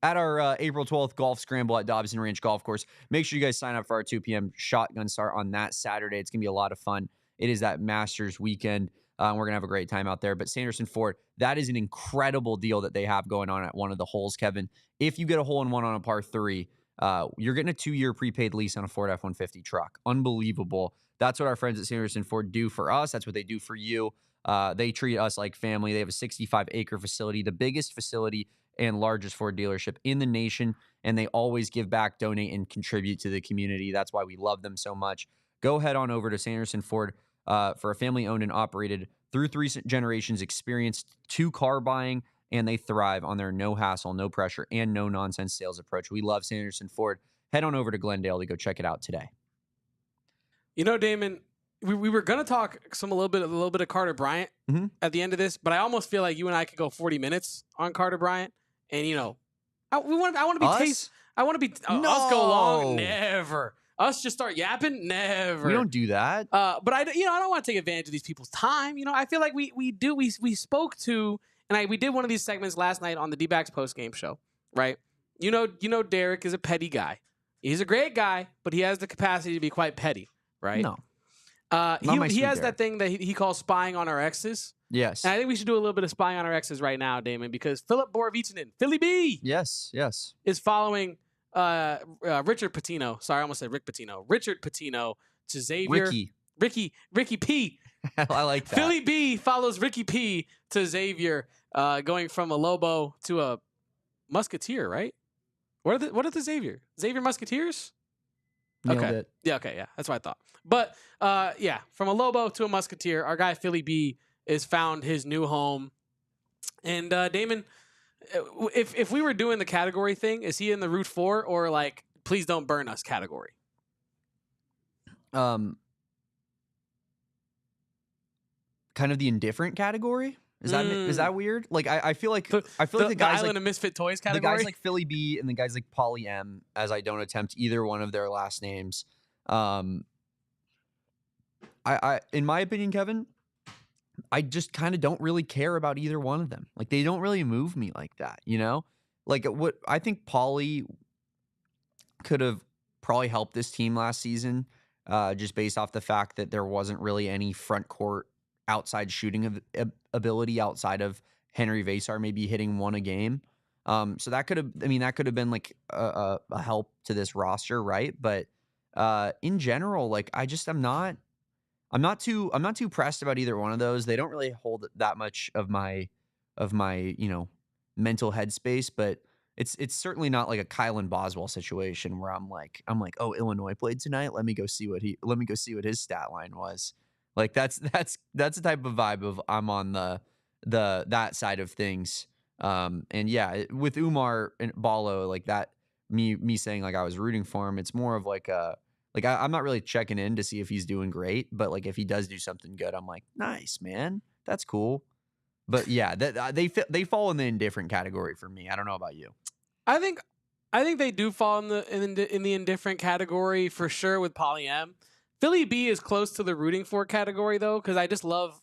at our April 12th golf scramble at Dobson Ranch Golf Course. Make sure you guys sign up for our 2 p.m. shotgun start on that Saturday. It's gonna be a lot of fun. It is that Masters weekend. We're going to have a great time out there. But Sanderson Ford, that is an incredible deal that they have going on at one of the holes, Kevin. If you get a hole-in-one on a par 3, you're getting a 2-year prepaid lease on a Ford F-150 truck. Unbelievable. That's what our friends at Sanderson Ford do for us. That's what they do for you. They treat us like family. They have a 65-acre facility, the biggest facility and largest Ford dealership in the nation, and they always give back, donate, and contribute to the community. That's why we love them so much. Go head on over to Sanderson Ford. For a family-owned and operated through 3 generations, experienced 2 car buying, and they thrive on their no-hassle, no pressure, and no-nonsense sales approach. We love Sanderson Ford. Head on over to Glendale to go check it out today. Damon, we were gonna talk a little bit of Carter Bryant at the end of this, but I almost feel like you and I could go 40 minutes on Carter Bryant, and I want to be us go long, never. Us just start yapping? Never. We don't do that. But I don't want to take advantage of these people's time. I feel like we spoke to, and we did one of these segments last night on the D-backs post-game show, right? Derek is a petty guy. He's a great guy, but he has the capacity to be quite petty, right? No. Not my He sweet has Derek. that thing that he calls spying on our exes. Yes. And I think we should do a little bit of spying on our exes right now, Damon, because Philip Borovitsinen, Philly B, Yes. is following Richard Pitino. Sorry, I almost said Rick Pitino. Richard Pitino to Xavier. Ricky P. I like that. Philly B follows Ricky P to Xavier, going from a Lobo to a Musketeer, right? What are the Xavier Musketeers? Nailed Okay. it. Yeah, okay, yeah. That's what I thought. But yeah, from a Lobo to a Musketeer, our guy Philly B is found his new home. And Damon, if we were doing the category thing, is he in the Route 4 or like please don't burn us category? Kind of the indifferent category. Is that weird? Like I feel like the guys Island like of Misfit Toys category. the guys like Philly B and the guys like Polly M, as I don't attempt either one of their last names. I in my opinion, Kevin, I just kind of don't really care about either one of them. Like they don't really move me like that, you know? Like what I think Polly could have probably helped this team last season, just based off the fact that there wasn't really any front court outside shooting ability outside of Henri Veesaar maybe hitting one a game. So that could have been like a help to this roster, right? But in general, like I'm not too pressed about either one of those. They don't really hold that much of my mental headspace, but it's certainly not like a Kylan Boswell situation where I'm like, oh, Illinois played tonight. Let me go see what his stat line was. Like that's the type of vibe of I'm on that side of things. And yeah, with Umar and Ballo, like that, me saying like I was rooting for him, it's more of like I'm not really checking in to see if he's doing great, but like if he does do something good, I'm like, nice, man, that's cool. But yeah, they fall in the indifferent category for me. I don't know about you. I think they do fall in the indifferent category for sure with Polly M. Philly B is close to the rooting for category though, because I just love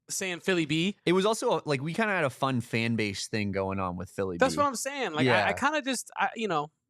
saying Philly B. It was also like we kind of had a fun fan base thing going on with Philly B. That's what I'm saying. Like Yeah. I kind of just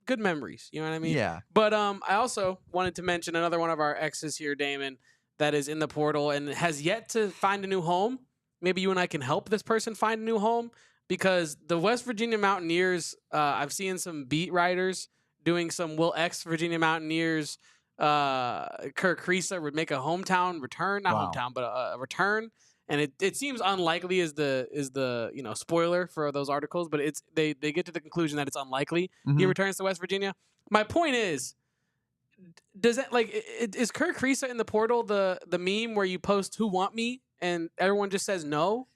good memories. You know what I mean? Yeah. But I also wanted to mention another one of our exes here, Damon, that is in the portal and has yet to find a new home. Maybe you and I can help this person find a new home, because the West Virginia Mountaineers, I've seen some beat writers doing some Will X Virginia Mountaineers. Kirk Kriisa would make a hometown return, not Wow. hometown, but a return. And it seems unlikely is the spoiler for those articles, but they get to the conclusion that it's unlikely he returns to West Virginia. My point is, does that is Kirk Kriisa in the portal the meme where you post who want me and everyone just says no?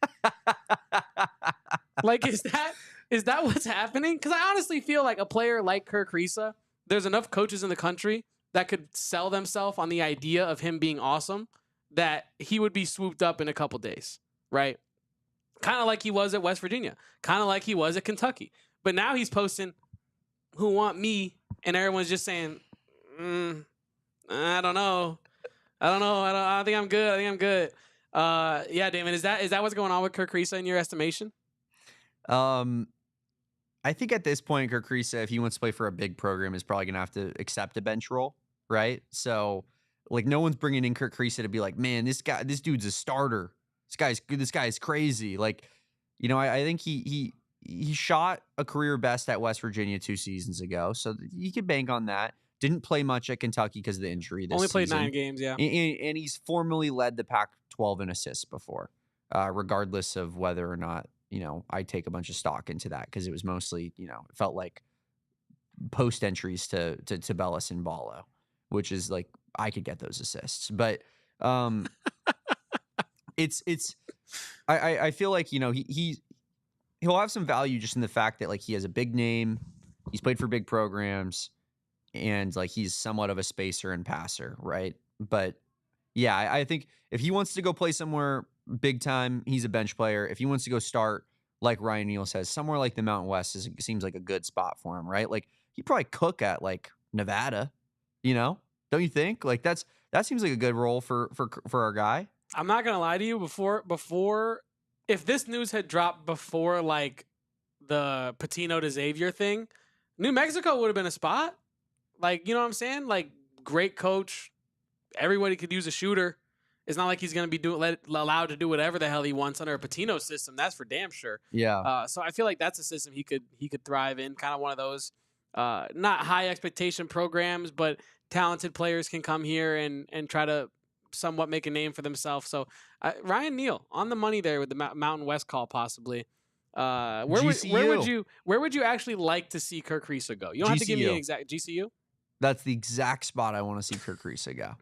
Like is that what's happening? Because I honestly feel like a player like Kirk Kriisa, there's enough coaches in the country that could sell themselves on the idea of him being awesome that he would be swooped up in a couple days, right? Kind of like he was at West Virginia, kind of like he was at Kentucky. But now he's posting who want me, and everyone's just saying, I don't know. I think I'm good. Yeah, Damon, is that what's going on with Kirk Kriisa in your estimation? I think at this point, Kirk Kriisa, if he wants to play for a big program, is probably going to have to accept a bench role, right? So, like, no one's bringing in Kirk Kriisa to be like, man, this dude's a starter. This guy's crazy. Like, I think he shot a career best at West Virginia 2 seasons ago, so you can bank on that. Didn't play much at Kentucky because of the injury. Only played season. 9 games, yeah. And he's formally led the Pac-12 in assists before, regardless of whether or not I take a bunch of stock into that, because it was mostly it felt like post entries to Bellis and Ballo, which is like I could get those assists, but I feel like he'll have some value just in the fact that like he has a big name, he's played for big programs, and like he's somewhat of a spacer and passer, right? But yeah, I think if he wants to go play somewhere big time, he's a bench player. If he wants to go start, like Ryan Neal says, somewhere like the Mountain West seems like a good spot for him, right? Like he'd probably cook at like Nevada, don't you think? Like that seems like a good role for our guy. I'm not gonna lie to you. Before, if this news had dropped before like the Patino to Xavier thing, New Mexico would have been a spot. Like, you know what I'm saying? Like, great coach. Everybody could use a shooter. It's not like he's going to be allowed to do whatever the hell he wants under a Patino system. That's for damn sure. Yeah. So I feel like that's a system he could thrive in. Kind of one of those not high expectation programs, but talented players can come here and try to somewhat make a name for themselves. So Ryan Neal on the money there with the Mountain West call possibly. Where would you actually like to see Kirk Reesa go? You don't have to give me an exact GCU. That's the exact spot I want to see Kirk Reesa go.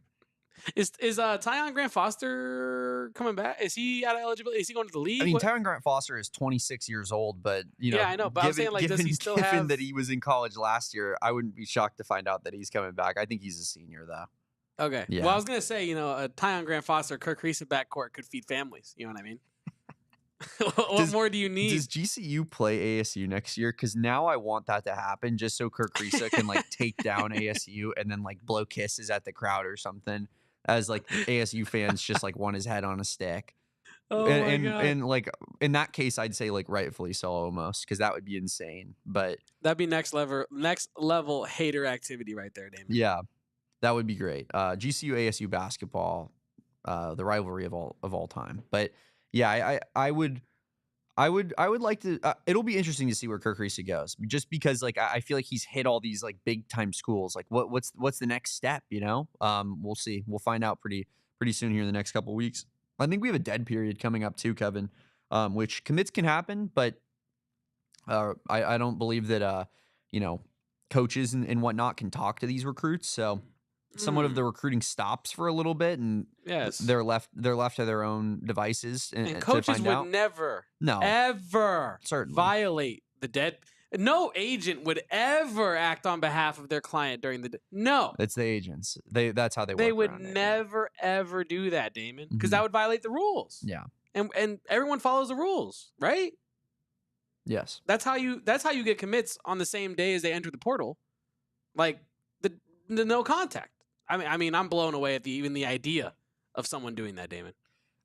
Is Tyon Grant Foster coming back? Is he out of eligibility? Is he going to the league? I mean, Tyon Grant Foster is 26 years old, but yeah, I know. But I'm saying, like, does he still have? That he was in college last year, I wouldn't be shocked to find out that he's coming back. I think he's a senior though. Okay. Yeah. Well, I was gonna say, a Tyon Grant Foster, Kirk Reesa backcourt could feed families. You know what I mean? What more do you need? Does GCU play ASU next year? Because now I want that to happen, just so Kirk Reesa can like take down ASU and then like blow kisses at the crowd or something, as like ASU fans just like want his head on a stick. Oh my God. And like in that case, I'd say like rightfully so almost, because that would be insane. But that'd be next level hater activity right there, Damon. Yeah, that would be great. GCU ASU basketball, the rivalry of all time. But yeah, I would like to. It'll be interesting to see where Kirk Reesa goes, just because like I feel like he's hit all these like big time schools. Like what's the next step? We'll see. We'll find out pretty soon here in the next couple of weeks. I think we have a dead period coming up too, Kevin, which commits can happen, but I don't believe that coaches and whatnot can talk to these recruits. So somewhat of the recruiting stops for a little bit, and yes, they're left to their own devices. And coaches would never, ever certainly violate the dead. No agent would ever act on behalf of their client during the no. It's the agents. That's how they work. They would never ever do that, Damon, because that would violate the rules. Yeah, and everyone follows the rules, right? Yes, that's how you get commits on the same day as they enter the portal, like the no contact. I mean, I'm blown away at even the idea of someone doing that, Damon.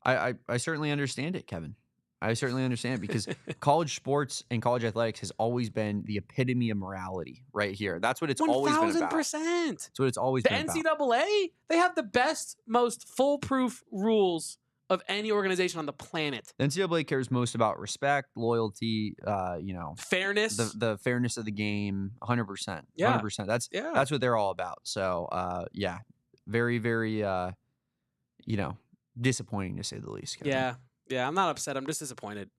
I certainly understand it, Kevin. I certainly understand it, because college sports and college athletics has always been the epitome of morality right here. That's what it's always been about. 1,000%. That's what it's always been about. The NCAA, they have the best, most foolproof rules of any organization on the planet. The NCAA cares most about respect, loyalty, fairness, the fairness of the game, 100%. Yeah, 100%. That's what they're all about. So, very, very, disappointing to say the least. Kevin. Yeah. I'm not upset. I'm just disappointed.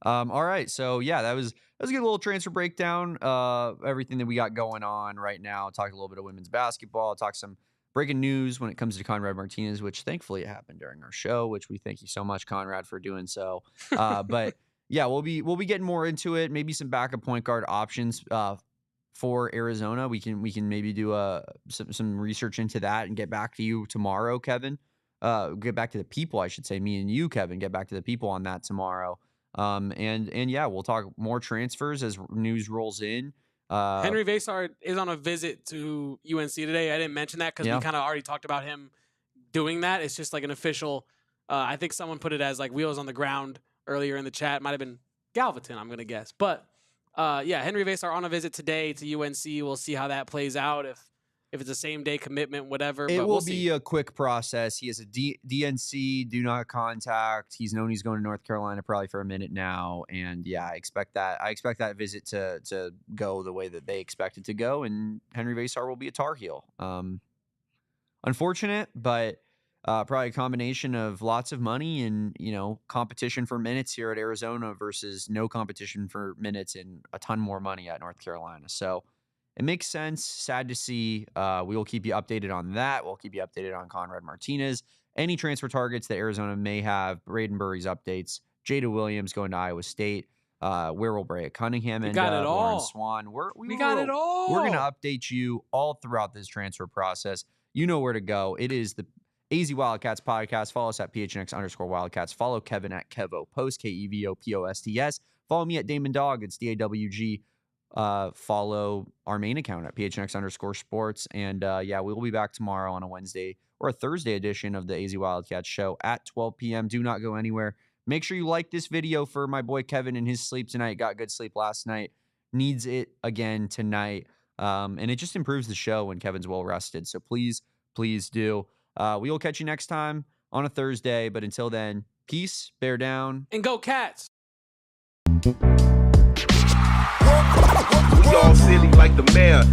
All right. So that was a good little transfer breakdown. Everything that we got going on right now. Talk a little bit of women's basketball. Talk some breaking news when it comes to Conrad Martinez, which thankfully it happened during our show, which we thank you so much, Conrad, for doing so. But yeah, we'll be getting more into it. Maybe some backup point guard options for Arizona. We can maybe do some research into that and get back to you tomorrow, Kevin. Get back to the people, I should say. Me and you, Kevin, get back to the people on that tomorrow. And yeah, we'll talk more transfers as news rolls in. Henri Veesaar is on a visit to UNC today. I didn't mention that because we kind of already talked about him doing that. It's just like an official. I think someone put it as like wheels on the ground earlier in the chat. Might have been Galveston, I'm gonna guess. But Henri Veesaar on a visit today to UNC. We'll see how that plays out. If it's a same day commitment, whatever. It will be a quick process. He has a DNC, do not contact. He's known he's going to North Carolina probably for a minute now. And yeah, I expect that visit to go the way that they expect it to go. And Henri Veesaar will be a Tar Heel. Unfortunate, but probably a combination of lots of money and, competition for minutes here at Arizona versus no competition for minutes and a ton more money at North Carolina. So it makes sense. Sad to see. We will keep you updated on that. We'll keep you updated on Conrad Martinez. Any transfer targets that Arizona may have. Brayden Burries updates. Jada Williams going to Iowa State. Where will Brea Cunningham end up? Lauren Swan. We got it all. We're going to update you all throughout this transfer process. You know where to go. It is the AZ Wildcats podcast. Follow us at PHNX_Wildcats. Follow Kevin at KevoPost, KEVOPOSTS. Follow me at Damon Dog. It's DAWG. Follow our main account at PHNX_sports. And we will be back tomorrow on a Wednesday or a Thursday edition of the AZ Wildcats show at 12 p.m. Do not go anywhere. Make sure you like this video for my boy Kevin and his sleep tonight. Got good sleep last night. Needs it again tonight. And it just improves the show when Kevin's well rested. So please do. We will catch you next time on a Thursday. But until then, peace, bear down, and go Cats. We all silly like the mayor.